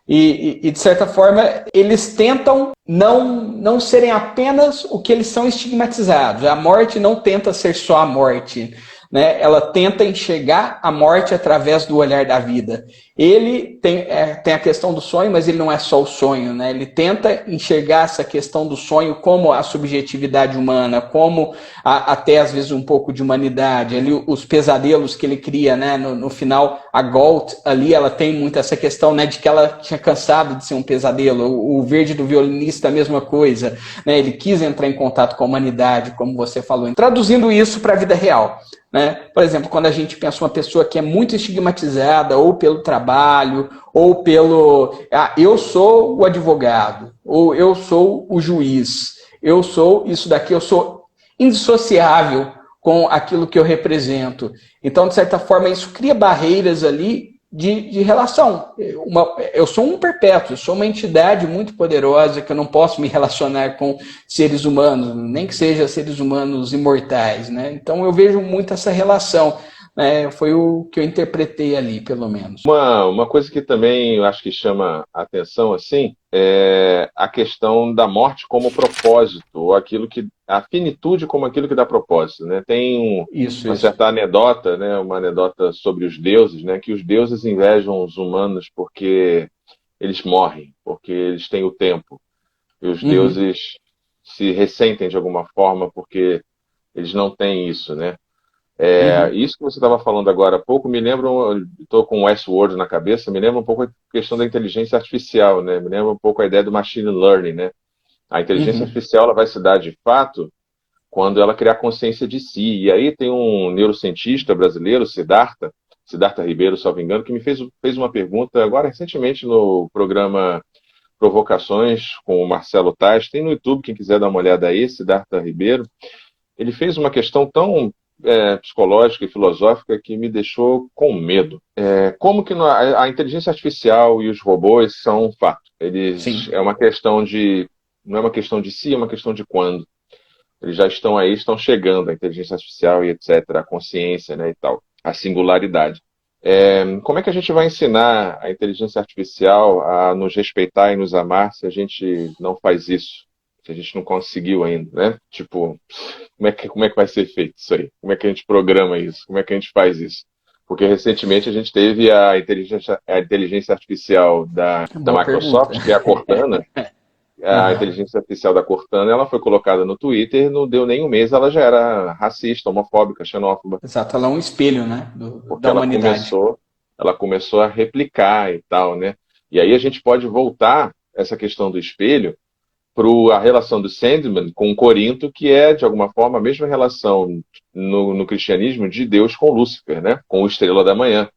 E de certa forma, eles tentam não serem apenas o que eles são estigmatizados. A morte não tenta ser só a morte, né? Ela tenta enxergar a morte através do olhar da vida. Ele tem a questão do sonho, mas ele não é só o sonho, né? Ele tenta enxergar essa questão do sonho como a subjetividade humana, como até às vezes um pouco de humanidade. Ali os pesadelos que ele cria, né? No final, a Galt ali, ela tem muito essa questão, né, de que ela tinha cansado de ser um pesadelo. O Verde do Violinista, a mesma coisa, né? Ele quis entrar em contato com a humanidade, como você falou. Traduzindo isso para a vida real, né? Por exemplo, quando a gente pensa uma pessoa que é muito estigmatizada, ou pelo trabalho, ou pelo eu sou o advogado, ou eu sou o juiz, eu sou isso daqui, eu sou indissociável com aquilo que eu represento. Então, de certa forma, isso cria barreiras ali de relação. Eu sou um perpétuo, eu sou uma entidade muito poderosa que eu não posso me relacionar com seres humanos, nem que sejam seres humanos imortais, né? Então eu vejo muito essa relação, né? Foi o que eu interpretei ali, pelo menos. Uma coisa que também eu acho que chama a atenção, assim, é a questão da morte como propósito, ou a finitude como aquilo que dá propósito, né? Tem uma certa anedota, né? Uma anedota sobre os deuses, né? Que os deuses invejam os humanos porque eles morrem, porque eles têm o tempo. E os deuses se ressentem de alguma forma porque eles não têm isso, né? Isso que você estava falando agora há pouco me lembra, estou com o Westworld na cabeça, me lembra um pouco a questão da inteligência artificial, né? Me lembra um pouco a ideia do machine learning, né? A inteligência artificial ela vai se dar de fato quando ela criar consciência de si. E aí tem um neurocientista brasileiro, Siddhartha Ribeiro, salvo engano, que me fez uma pergunta agora recentemente no programa Provocações com o Marcelo Tais. Tem no YouTube, quem quiser dar uma olhada aí, Siddhartha Ribeiro. Ele fez uma questão tão psicológica e filosófica que me deixou com medo. Como que a inteligência artificial e os robôs são um fato. Sim. É uma questão não é uma questão de si, é uma questão de quando. Eles já estão aí, estão chegando, a inteligência artificial e etc., a consciência, né, e tal, a singularidade. Como é que a gente vai ensinar a inteligência artificial a nos respeitar e nos amar se a gente não faz isso? Se a gente não conseguiu ainda, né? Tipo, como é que vai ser feito isso aí? Como é que a gente programa isso? Como é que a gente faz isso? Porque recentemente a gente teve a inteligência artificial da Boa pergunta. Microsoft, que é a Cortana. A Aham. inteligência artificial da Cortana, ela foi colocada no Twitter, não deu nem um mês, ela já era racista, homofóbica, xenófoba, Exato, ela é um espelho, né, porque da humanidade. ela começou a replicar e tal, né? E aí a gente pode voltar essa questão do espelho para a relação do Sandman com Corinto, que é, de alguma forma, a mesma relação no cristianismo de Deus com Lúcifer, né? Com o Estrela da Manhã.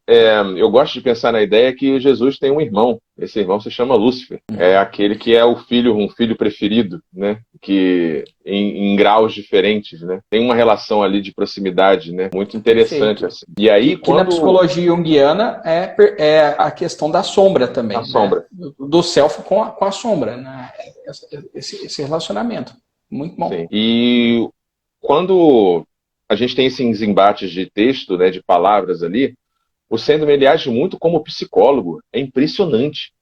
Eu gosto de pensar na ideia que Jesus tem um irmão. Esse irmão se chama Lúcifer. É aquele que é um filho preferido, né? Que em graus diferentes, né? Tem uma relação ali de proximidade, né? Muito interessante, Perfeito. assim. E aí, Que na quando psicologia junguiana é a questão da sombra a também, né? sombra, Do self com a sombra, né? Esse relacionamento. Muito bom. sim. E quando a gente tem esses embates de texto, né, de palavras ali, o Sandman ele age muito como psicólogo. É impressionante,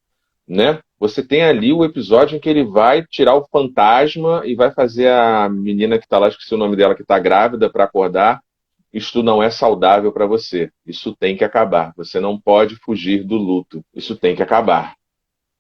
né? Você tem ali o episódio em que ele vai tirar o fantasma e vai fazer a menina que está lá, esqueci o nome dela, que está grávida para acordar. Isto não é saudável para você. Isso tem que acabar. Você não pode fugir do luto. Isso tem que acabar.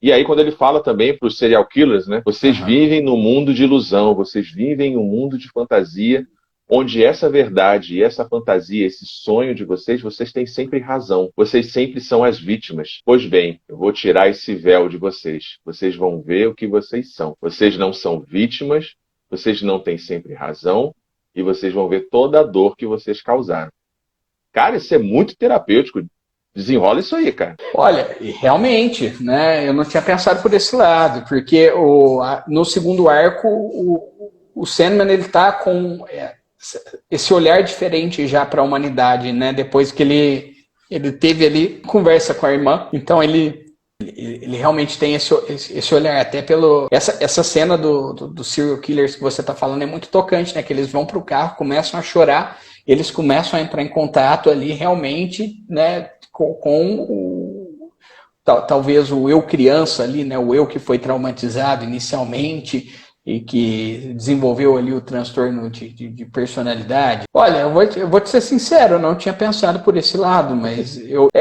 E aí, quando ele fala também para os serial killers, né? Vocês Aham. vivem num mundo de ilusão, vocês vivem em um mundo de fantasia, onde essa verdade e essa fantasia, esse sonho de vocês, vocês têm sempre razão. Vocês sempre são as vítimas. Pois bem, eu vou tirar esse véu de vocês. Vocês vão ver o que vocês são. Vocês não são vítimas, vocês não têm sempre razão, e vocês vão ver toda a dor que vocês causaram. Cara, isso é muito terapêutico. Desenrola isso aí, cara. Olha, realmente, né? Eu não tinha pensado por esse lado, porque no segundo arco o Sandman ele tá com esse olhar diferente já para a humanidade, né? Depois que ele teve ali conversa com a irmã, então ele realmente tem esse olhar, até pelo. Essa cena do serial killers que você está falando é muito tocante, né? Que eles vão para o carro, começam a chorar, eles começam a entrar em contato ali realmente, né? Talvez o eu criança ali, né? O eu que foi traumatizado inicialmente e que desenvolveu ali o transtorno de personalidade. Olha, eu vou te ser sincero, eu não tinha pensado por esse lado, mas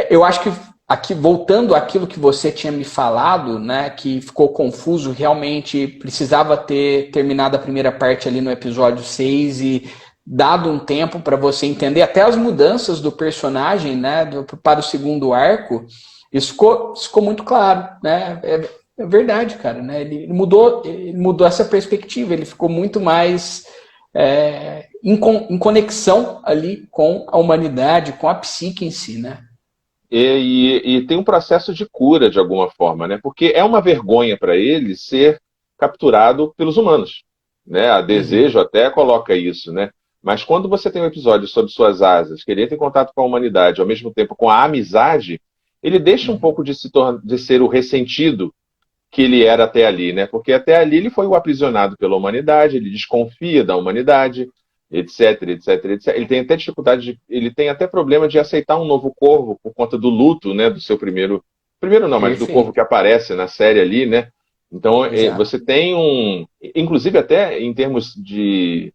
eu acho que aqui, voltando àquilo que você tinha me falado, né, que ficou confuso, realmente precisava ter terminado a primeira parte ali no episódio 6 e dado um tempo para você entender até as mudanças do personagem, né, para o segundo arco, isso ficou muito claro, né? É verdade, cara, né? Ele mudou essa perspectiva, ele ficou muito mais em conexão ali com a humanidade, com a psique em si, né? E tem um processo de cura de alguma forma, né? Porque é uma vergonha para ele ser capturado pelos humanos, né? A Uhum. Desejo até coloca isso, né? Mas quando você tem um episódio sobre suas asas, que ele entra em contato com a humanidade, ao mesmo tempo com a amizade, ele deixa um Uhum. pouco de ser o ressentido que ele era até ali, né? Porque até ali ele foi o aprisionado pela humanidade, ele desconfia da humanidade, etc, etc, etc. Ele tem até ele tem até problema de aceitar um novo corvo por conta do luto, né? Do seu primeiro não, mas do corvo que Perfeito. aparece na série ali, né? Então Exato. você tem inclusive até em termos de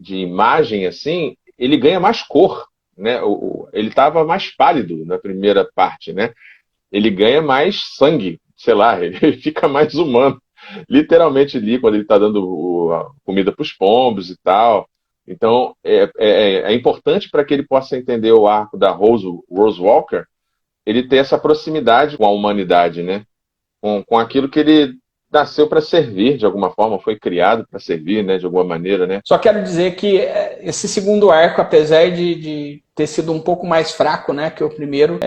imagem assim, ele ganha mais cor, né? Ele estava mais pálido na primeira parte, né? Ele ganha mais sangue, sei lá, ele fica mais humano. Literalmente ali, quando ele está dando a comida para os pombos e tal. Então, é importante para que ele possa entender o arco da Rose Walker, ele ter essa proximidade com a humanidade, né? Com aquilo que ele nasceu para servir de alguma forma, foi criado para servir, né, de alguma maneira, né? Só quero dizer que esse segundo arco, apesar de ter sido um pouco mais fraco, né, que o primeiro,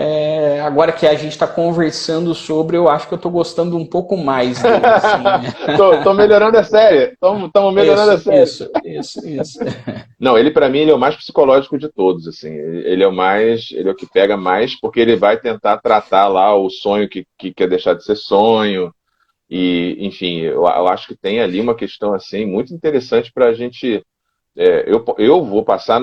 agora que a gente está conversando sobre, eu acho que eu estou gostando um pouco mais dele, assim, né? tô melhorando a série, estamos melhorando a série. Isso. Não, ele para mim ele é o mais psicológico de todos, assim. Ele é o que pega mais, porque ele vai tentar tratar lá o sonho que quer deixar de ser sonho. E, enfim, eu acho que tem ali uma questão assim muito interessante para a gente. Eu vou passar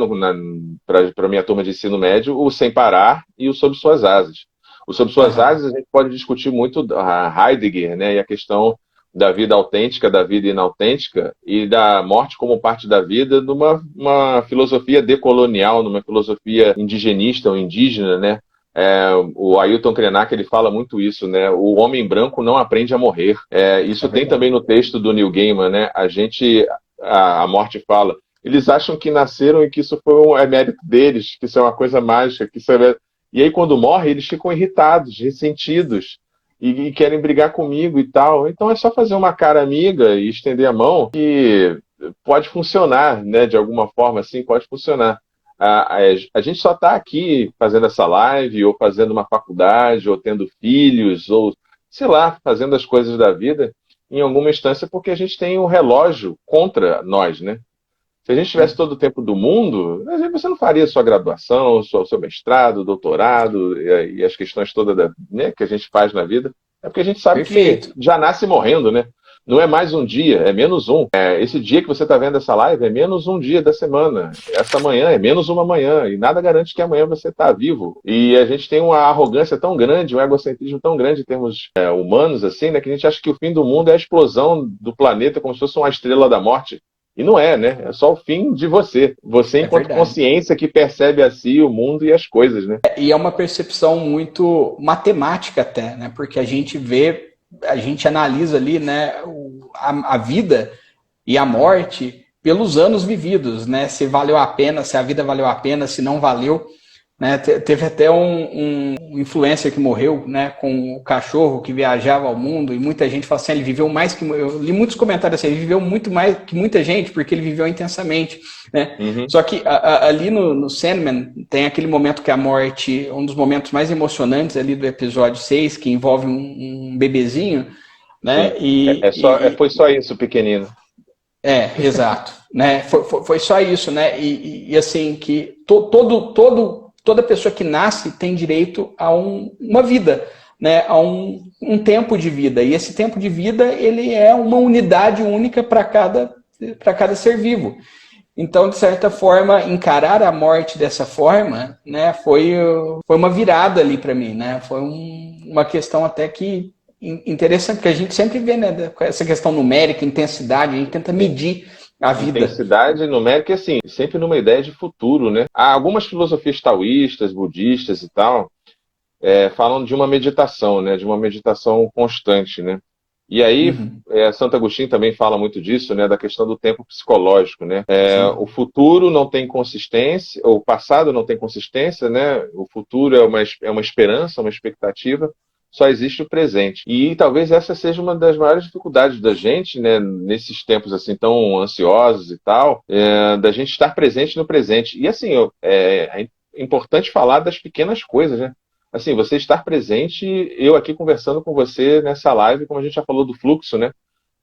para a minha turma de ensino médio o Sem Parar e o Sob Suas Asas. O Sob Suas Asas a gente pode discutir muito a Heidegger, né, e a questão da vida autêntica, da vida inautêntica e da morte como parte da vida numa uma filosofia decolonial, numa filosofia indigenista ou indígena, né? O Ailton Krenak ele fala muito isso, né? O homem branco não aprende a morrer. Isso tem também no texto do Neil Gaiman, né? A morte fala. Eles acham que nasceram e que isso é mérito deles, que isso é uma coisa mágica, e aí quando morre eles ficam irritados, ressentidos e querem brigar comigo e tal. Então é só fazer uma cara amiga e estender a mão que pode funcionar, né? De alguma forma assim pode funcionar. A gente só está aqui fazendo essa live, ou fazendo uma faculdade, ou tendo filhos, ou, sei lá, fazendo as coisas da vida, em alguma instância, porque a gente tem um relógio contra nós, né? Se a gente tivesse todo o tempo do mundo, você não faria sua graduação, seu mestrado, doutorado, e as questões todas né, que a gente faz na vida. É porque a gente sabe Perfeito. que já nasce morrendo, né? Não é mais um dia, é menos um. Esse dia que você está vendo essa live é menos um dia da semana. Essa manhã é menos uma manhã. E nada garante que amanhã você está vivo. E a gente tem uma arrogância tão grande, um egocentrismo tão grande em termos humanos, assim, né? Que a gente acha que o fim do mundo é a explosão do planeta como se fosse uma estrela da morte. E não é, né? É só o fim de você. Você enquanto consciência que percebe a si o mundo e as coisas, né? E é uma percepção muito matemática até, né? Porque a gente analisa ali, né, a vida e a morte pelos anos vividos, né? Se valeu a pena, se a vida valeu a pena, se não valeu. Né? Teve até um influencer que morreu, né, com o cachorro que viajava ao mundo, e muita gente fala assim, ele viveu mais que... Eu li muitos comentários assim, ele viveu muito mais que muita gente, porque ele viveu intensamente. Né? Uhum. Só que ali no Sandman tem aquele momento que a morte, um dos momentos mais emocionantes ali do episódio 6, que envolve um bebezinho, né? Foi só isso, pequenino. Exato. Né? Foi só isso, né? E assim, que toda pessoa que nasce tem direito a uma vida, né? A um tempo de vida. E esse tempo de vida, ele é uma unidade única para cada ser vivo. Então, de certa forma, encarar a morte dessa forma, né, foi uma virada ali para mim, né? Foi uma questão até que interessante, porque a gente sempre vê, né, essa questão numérica, intensidade, a gente tenta medir a vida. Intensidade numérica, assim, sempre numa ideia de futuro, né? Há algumas filosofias taoístas, budistas e tal, falam de uma meditação, né? De uma meditação constante, né? E aí, Santo Agostinho também fala muito disso, né? Da questão do tempo psicológico, né? O futuro não tem consistência, o passado não tem consistência, né? O futuro é uma esperança, uma expectativa. Só existe o presente. E talvez essa seja uma das maiores dificuldades da gente, né, nesses tempos assim tão ansiosos e tal, da gente estar presente no presente. E assim, é importante falar das pequenas coisas, né? Assim, você estar presente, eu aqui conversando com você nessa live, como a gente já falou do fluxo, né?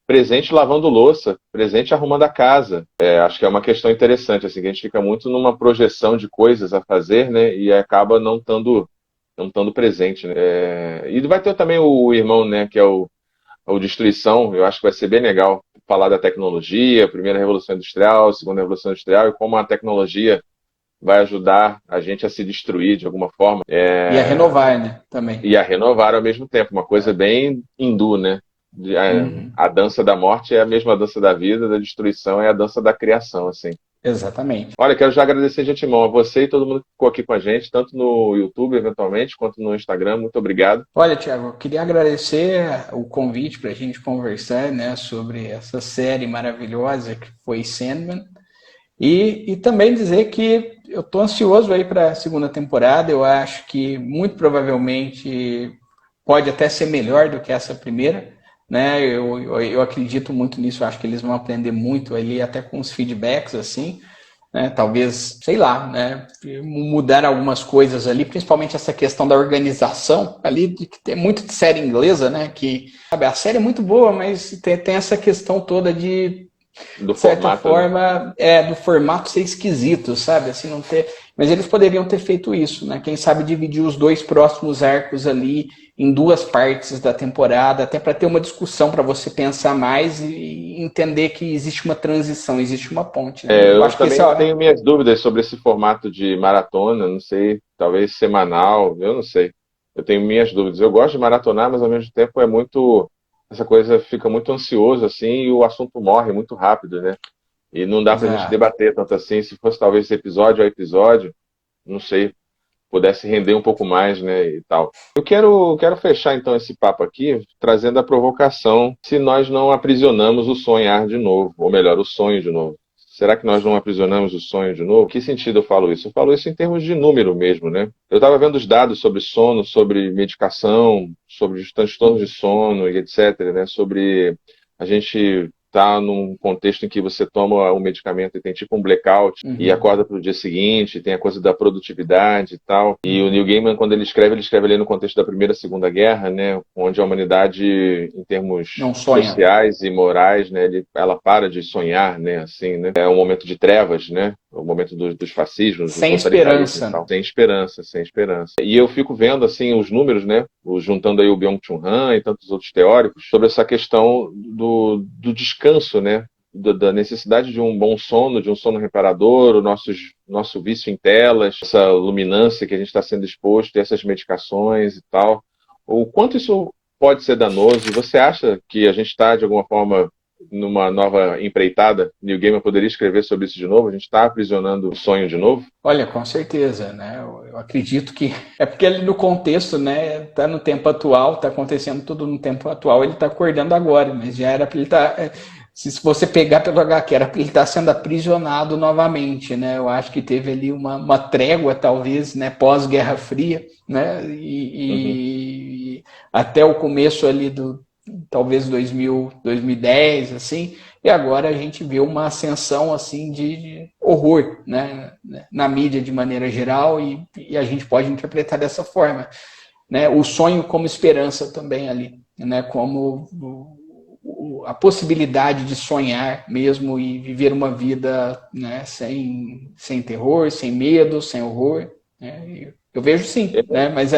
Presente lavando louça, presente arrumando a casa. Acho que é uma questão interessante, assim, que a gente fica muito numa projeção de coisas a fazer, né, e acaba não estando presente, né? E vai ter também o irmão, né, que é o Destruição. Eu acho que vai ser bem legal falar da tecnologia, primeira revolução industrial, segunda revolução industrial, e como a tecnologia vai ajudar a gente a se destruir de alguma forma. E a renovar, né, também. E a renovar ao mesmo tempo, uma coisa bem hindu, né? A dança da morte é a mesma dança da vida, da destruição é a dança da criação, assim. Exatamente. Olha, quero já agradecer de antemão a você e todo mundo que ficou aqui com a gente, tanto no YouTube, eventualmente, quanto no Instagram. Muito obrigado. Olha, Thiago, eu queria agradecer o convite para a gente conversar, né, sobre essa série maravilhosa que foi Sandman. E também dizer que eu estou ansioso aí para a segunda temporada. Eu acho que muito provavelmente pode até ser melhor do que essa primeira. né? Eu acredito muito nisso, eu acho que eles vão aprender muito ali, até com os feedbacks, assim, né? Talvez, sei lá, né? Mudar algumas coisas ali, principalmente essa questão da organização ali, de que tem muito de série inglesa, né? Que, sabe, a série é muito boa, mas tem essa questão toda de Do certa formato, né? forma, do formato ser esquisito, sabe? Assim, não ter. Mas eles poderiam ter feito isso, né? Quem sabe dividir os 2 próximos arcos ali em 2 partes da temporada, até para ter uma discussão, para você pensar mais e entender que existe uma transição, existe uma ponte, né? Eu Eu acho que esse é também tenho minhas dúvidas sobre esse formato de maratona, não sei, talvez semanal, eu não sei. Eu tenho minhas dúvidas. Eu gosto de maratonar, mas ao mesmo tempo é muito. Essa coisa fica muito ansioso, assim, e o assunto morre muito rápido, né? E não dá pra gente Exato. debater tanto assim. Se fosse talvez episódio a episódio, não sei, pudesse render um pouco mais, né, e tal. Eu quero fechar então esse papo aqui, trazendo a provocação, se nós não aprisionamos o sonhar de novo, ou melhor, o sonho de novo. Será que nós não aprisionamos o sonho de novo? Que sentido eu falo isso? Eu falo isso em termos de número mesmo, né? Eu estava vendo os dados sobre sono, sobre medicação, sobre os transtornos de sono e etc, né? Sobre a gente tá num contexto em que você toma um medicamento e tem tipo um blackout e Uhum. acorda para o dia seguinte, tem a coisa da produtividade e tal. E o Neil Gaiman, quando ele escreve ali no contexto da Primeira e Segunda Guerra, né, onde a humanidade, em termos Não sonha. sociais e morais, né, ela para de sonhar, né, assim, né. É um momento de trevas, né, o momento dos fascismos, dos Sem totalitarismos e esperança. tal. Sem esperança, sem esperança. E eu fico vendo, assim, os números, né, juntando aí o Byung-Chul Han e tantos outros teóricos, sobre essa questão do descanso, né, da necessidade de um bom sono, de um sono reparador, nosso vício em telas, essa luminância que a gente está sendo exposto, essas medicações e tal. O quanto isso pode ser danoso? E você acha que a gente está, de alguma forma, numa nova empreitada? Neil Gaiman poderia escrever sobre isso de novo? A gente está aprisionando o sonho de novo? Olha, com certeza, né? Eu acredito que é porque ele no contexto, né? Tá no tempo atual, tá acontecendo tudo no tempo atual, ele tá acordando agora, mas já era para ele estar. Se você pegar pelo HQ, era para ele estar sendo aprisionado novamente, né? Eu acho que teve ali uma trégua, talvez, né? Pós-Guerra Fria, né? Uhum. E até o começo ali do talvez 2010, assim. E agora a gente vê uma ascensão assim de horror, né, na mídia de maneira geral e a gente pode interpretar dessa forma, né? O sonho como esperança também ali, né? Como a possibilidade de sonhar mesmo e viver uma vida, né, sem terror, sem medo, sem horror, né? Eu vejo sim, né? Mas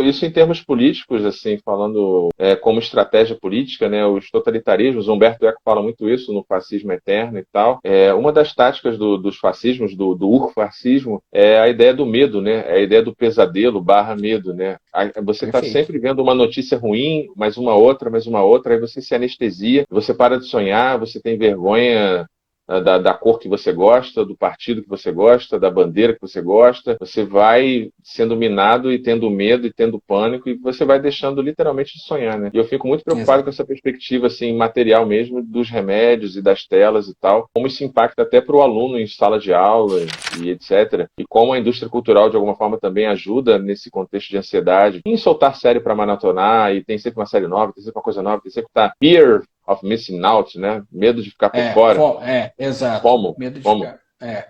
Isso em termos políticos, assim, falando como estratégia política, né, os totalitarismos, Humberto Eco fala muito isso no Fascismo Eterno e tal. Uma das táticas dos fascismos, do urfascismo, é a ideia do medo, né, é a ideia do pesadelo barra medo, né. Você está perfeito. sempre vendo uma notícia ruim, mais uma outra, aí você se anestesia, você para de sonhar, você tem vergonha da cor que você gosta, do partido que você gosta, da bandeira que você gosta, você vai sendo minado e tendo medo e tendo pânico e você vai deixando literalmente de sonhar, né? E eu fico muito preocupado com Exato. essa perspectiva, assim, material mesmo, dos remédios e das telas e tal, como isso impacta até para o aluno em sala de aula e etc. E como a indústria cultural, de alguma forma, também ajuda nesse contexto de ansiedade, em soltar série para maratonar, e tem sempre uma série nova, tem sempre uma coisa nova, tem sempre tá here of missing out, né? Medo de ficar por fora. Exato. Como? Medo de Como? ficar.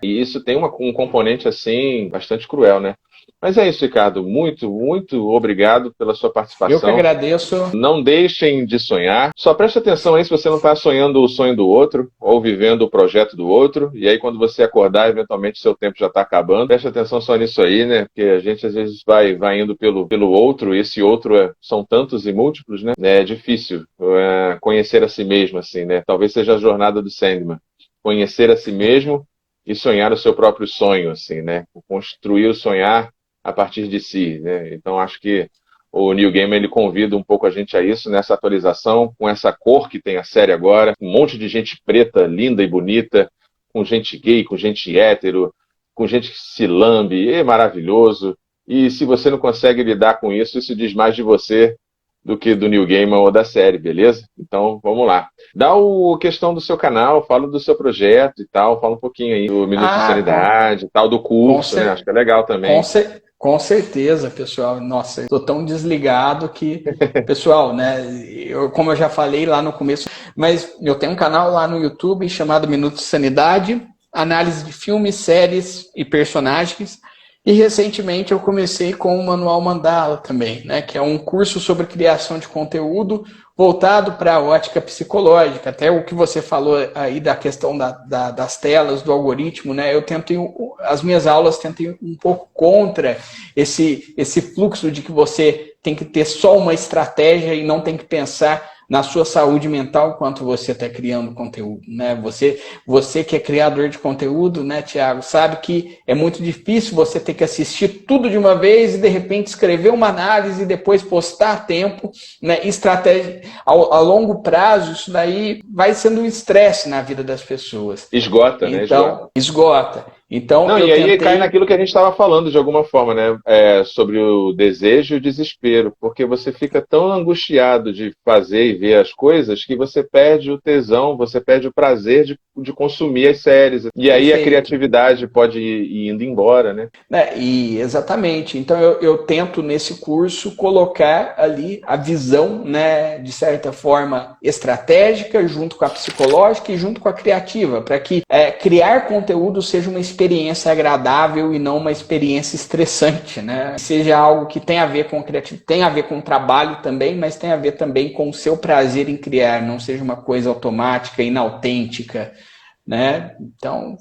E isso tem um componente assim bastante cruel, né? Mas é isso, Ricardo. Muito, muito obrigado pela sua Eu que participação. agradeço. Não deixem de sonhar. Só preste atenção aí se você não está sonhando o sonho do outro ou vivendo o projeto do outro. E aí, quando você acordar, eventualmente seu tempo já está acabando. Preste atenção só nisso aí, né? Porque a gente às vezes vai indo pelo outro. E esse outro são tantos e múltiplos, né? É difícil conhecer a si mesmo, assim, né? Talvez seja a jornada do Sandman. Conhecer a si mesmo e sonhar o seu próprio sonho, assim, né? Construir o sonhar a partir de si, né? Então acho que o Neil Gaiman ele convida um pouco a gente a isso nessa atualização, com essa cor que tem a série agora, um monte de gente preta, linda e bonita, com gente gay, com gente hétero, com gente que se lambe, é maravilhoso. E se você não consegue lidar com isso, isso diz mais de você do que do Neil Gaiman ou da série, beleza? Então, vamos lá. Dá a questão do seu canal, fala do seu projeto e tal, fala um pouquinho aí do Minuto de Ah, Sanidade e tal, do com, curso, né? Acho cer- que é legal com, também. cer- Com certeza, pessoal. Nossa, estou tão desligado que, pessoal, né? Como eu já falei lá no começo, mas eu tenho um canal lá no YouTube chamado Minuto de Sanidade, análise de filmes, séries e personagens. E recentemente eu comecei com o Manual Mandala também, né? Que é um curso sobre criação de conteúdo voltado para a ótica psicológica. Até o que você falou aí da questão das telas, do algoritmo, né? As minhas aulas tentam ir um pouco contra esse fluxo de que você tem que ter só uma estratégia e não tem que pensar na sua saúde mental enquanto você está criando conteúdo, né? Você que é criador de conteúdo, né, Thiago, sabe que é muito difícil você ter que assistir tudo de uma vez e de repente escrever uma análise e depois postar a tempo, né? Estratégia a longo prazo, isso daí vai sendo um estresse na vida das pessoas. Esgota, né? Então, esgota. Então, não, e aí cai naquilo que a gente estava falando de alguma forma, né? Sobre o desejo e o desespero, porque você fica tão angustiado de fazer e ver as coisas que você perde o tesão, você perde o prazer de consumir as séries. E aí a criatividade pode ir indo embora, né? Exatamente. Então eu tento nesse curso colocar ali a visão, né, de certa forma estratégica, junto com a psicológica e junto com a criativa, para que criar conteúdo seja uma experiência agradável e não uma experiência estressante, né? Seja algo que tem a ver com criatividade, tem a ver com trabalho também, mas tem a ver também com o seu prazer em criar, não seja uma coisa automática, inautêntica, né? Então,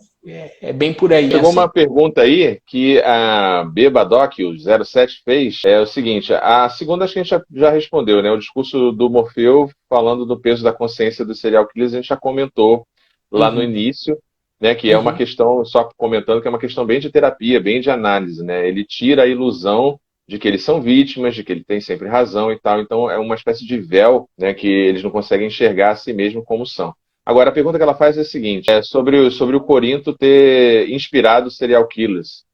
é bem por aí. Chegou assim uma pergunta aí que a Bebadoc, o 07, fez, é o seguinte, a segunda acho que a gente já respondeu, né? O discurso do Morfeu falando do peso da consciência dos serial killers, a gente já comentou lá no início, né, que é uma questão, só comentando, que é uma questão bem de terapia, bem de análise, né? Ele tira a ilusão de que eles são vítimas, de que ele tem sempre razão e tal, então é uma espécie de véu, né, que eles não conseguem enxergar a si mesmo como são. Agora, a pergunta que ela faz é a seguinte, sobre o Corinto ter inspirado serial killers.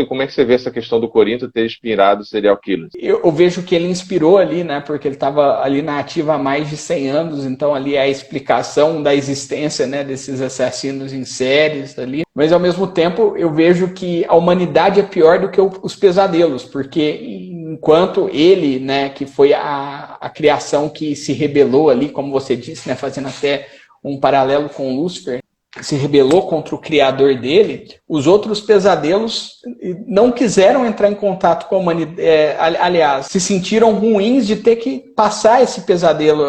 Como é que você vê essa questão do Corinto ter inspirado serial killers? Eu vejo que ele inspirou ali, né? Porque ele estava ali na ativa há mais de 100 anos, então ali é a explicação da existência, né, desses assassinos em séries ali. Mas ao mesmo tempo eu vejo que a humanidade é pior do que os pesadelos, porque enquanto ele, né, que foi a criação que se rebelou ali, como você disse, né, fazendo até um paralelo com Lúcifer, se rebelou contra o criador dele, os outros pesadelos não quiseram entrar em contato com a humanidade, aliás, se sentiram ruins de ter que passar esse pesadelo,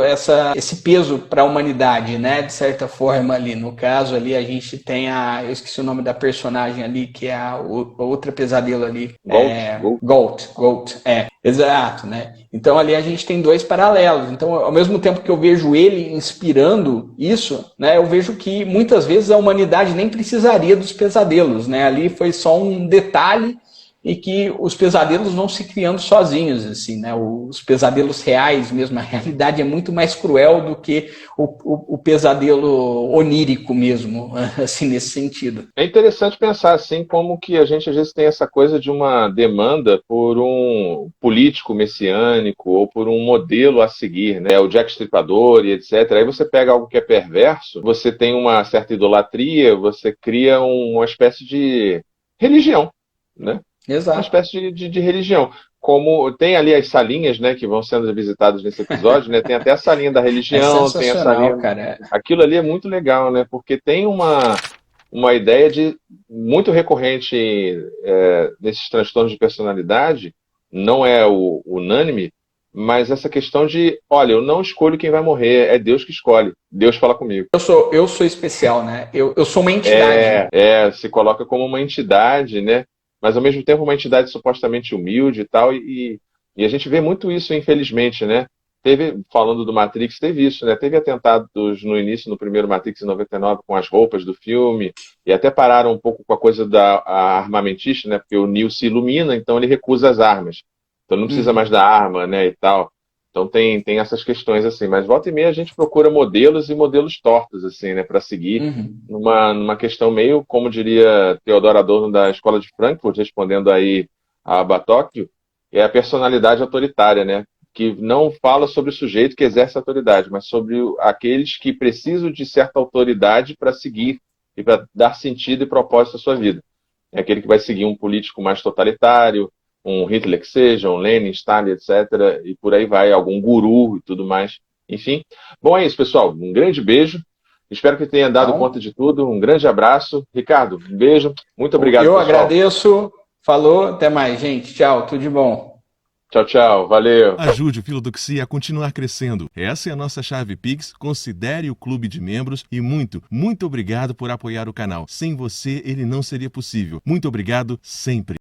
esse peso para a humanidade, né, de certa forma ali. No caso ali a gente tem eu esqueci o nome da personagem ali, que é a outra pesadelo ali. Gold, exato, né? Então ali a gente tem dois paralelos. Então, ao mesmo tempo que eu vejo ele inspirando isso, né, eu vejo que muitas vezes a humanidade nem precisaria dos pesadelos, né? Ali foi só um detalhe e que os pesadelos vão se criando sozinhos, assim, né? Os pesadelos reais mesmo, a realidade é muito mais cruel do que o pesadelo onírico mesmo, assim, nesse sentido. É interessante pensar, assim, como que a gente às vezes tem essa coisa de uma demanda por um político messiânico ou por um modelo a seguir, né? O Jack Stripador e etc. Aí você pega algo que é perverso, você tem uma certa idolatria, você cria uma espécie de religião, né? Exato. Uma espécie de religião. Como tem ali as salinhas, né, que vão sendo visitadas nesse episódio, né? Tem até a salinha da religião, tem a salinha. Cara. Aquilo ali é muito legal, né? Porque tem uma ideia muito recorrente nesses transtornos de personalidade, não é unânime, mas essa questão de, olha, eu não escolho quem vai morrer, é Deus que escolhe. Deus fala comigo. Eu sou especial, né? Eu sou uma entidade. Se coloca como uma entidade, né? Mas ao mesmo tempo uma entidade supostamente humilde e tal, e a gente vê muito isso, infelizmente, né? Falando do Matrix, teve isso, né? Teve atentados no início, no primeiro Matrix em 99, com as roupas do filme, e até pararam um pouco com a coisa da armamentista, né? Porque o Neo se ilumina, então ele recusa as armas. Então não precisa mais da arma, né, e tal. Então tem essas questões, assim. Mas volta e meia a gente procura modelos e modelos tortos, assim, né, para seguir numa questão meio, como diria Theodor Adorno da Escola de Frankfurt, respondendo aí a Batóquio, é a personalidade autoritária, né? Que não fala sobre o sujeito que exerce a autoridade, mas sobre aqueles que precisam de certa autoridade para seguir e para dar sentido e propósito à sua vida. é aquele que vai seguir um político mais totalitário, um Hitler que seja, um Lenin, Stalin, etc. E por aí vai, algum guru e tudo mais. Enfim. Bom, é isso, pessoal. Um grande beijo. Espero que tenha dado Então, conta de tudo. Um grande abraço. Ricardo, um beijo. Muito obrigado, eu pessoal. agradeço. Falou, até mais, gente. Tchau, tudo de bom. Tchau, tchau. Valeu. Ajude o Filodoxia a continuar crescendo. Essa é a nossa chave Pix. Considere o clube de membros e muito obrigado por apoiar o canal. Sem você, ele não seria possível. Muito obrigado sempre.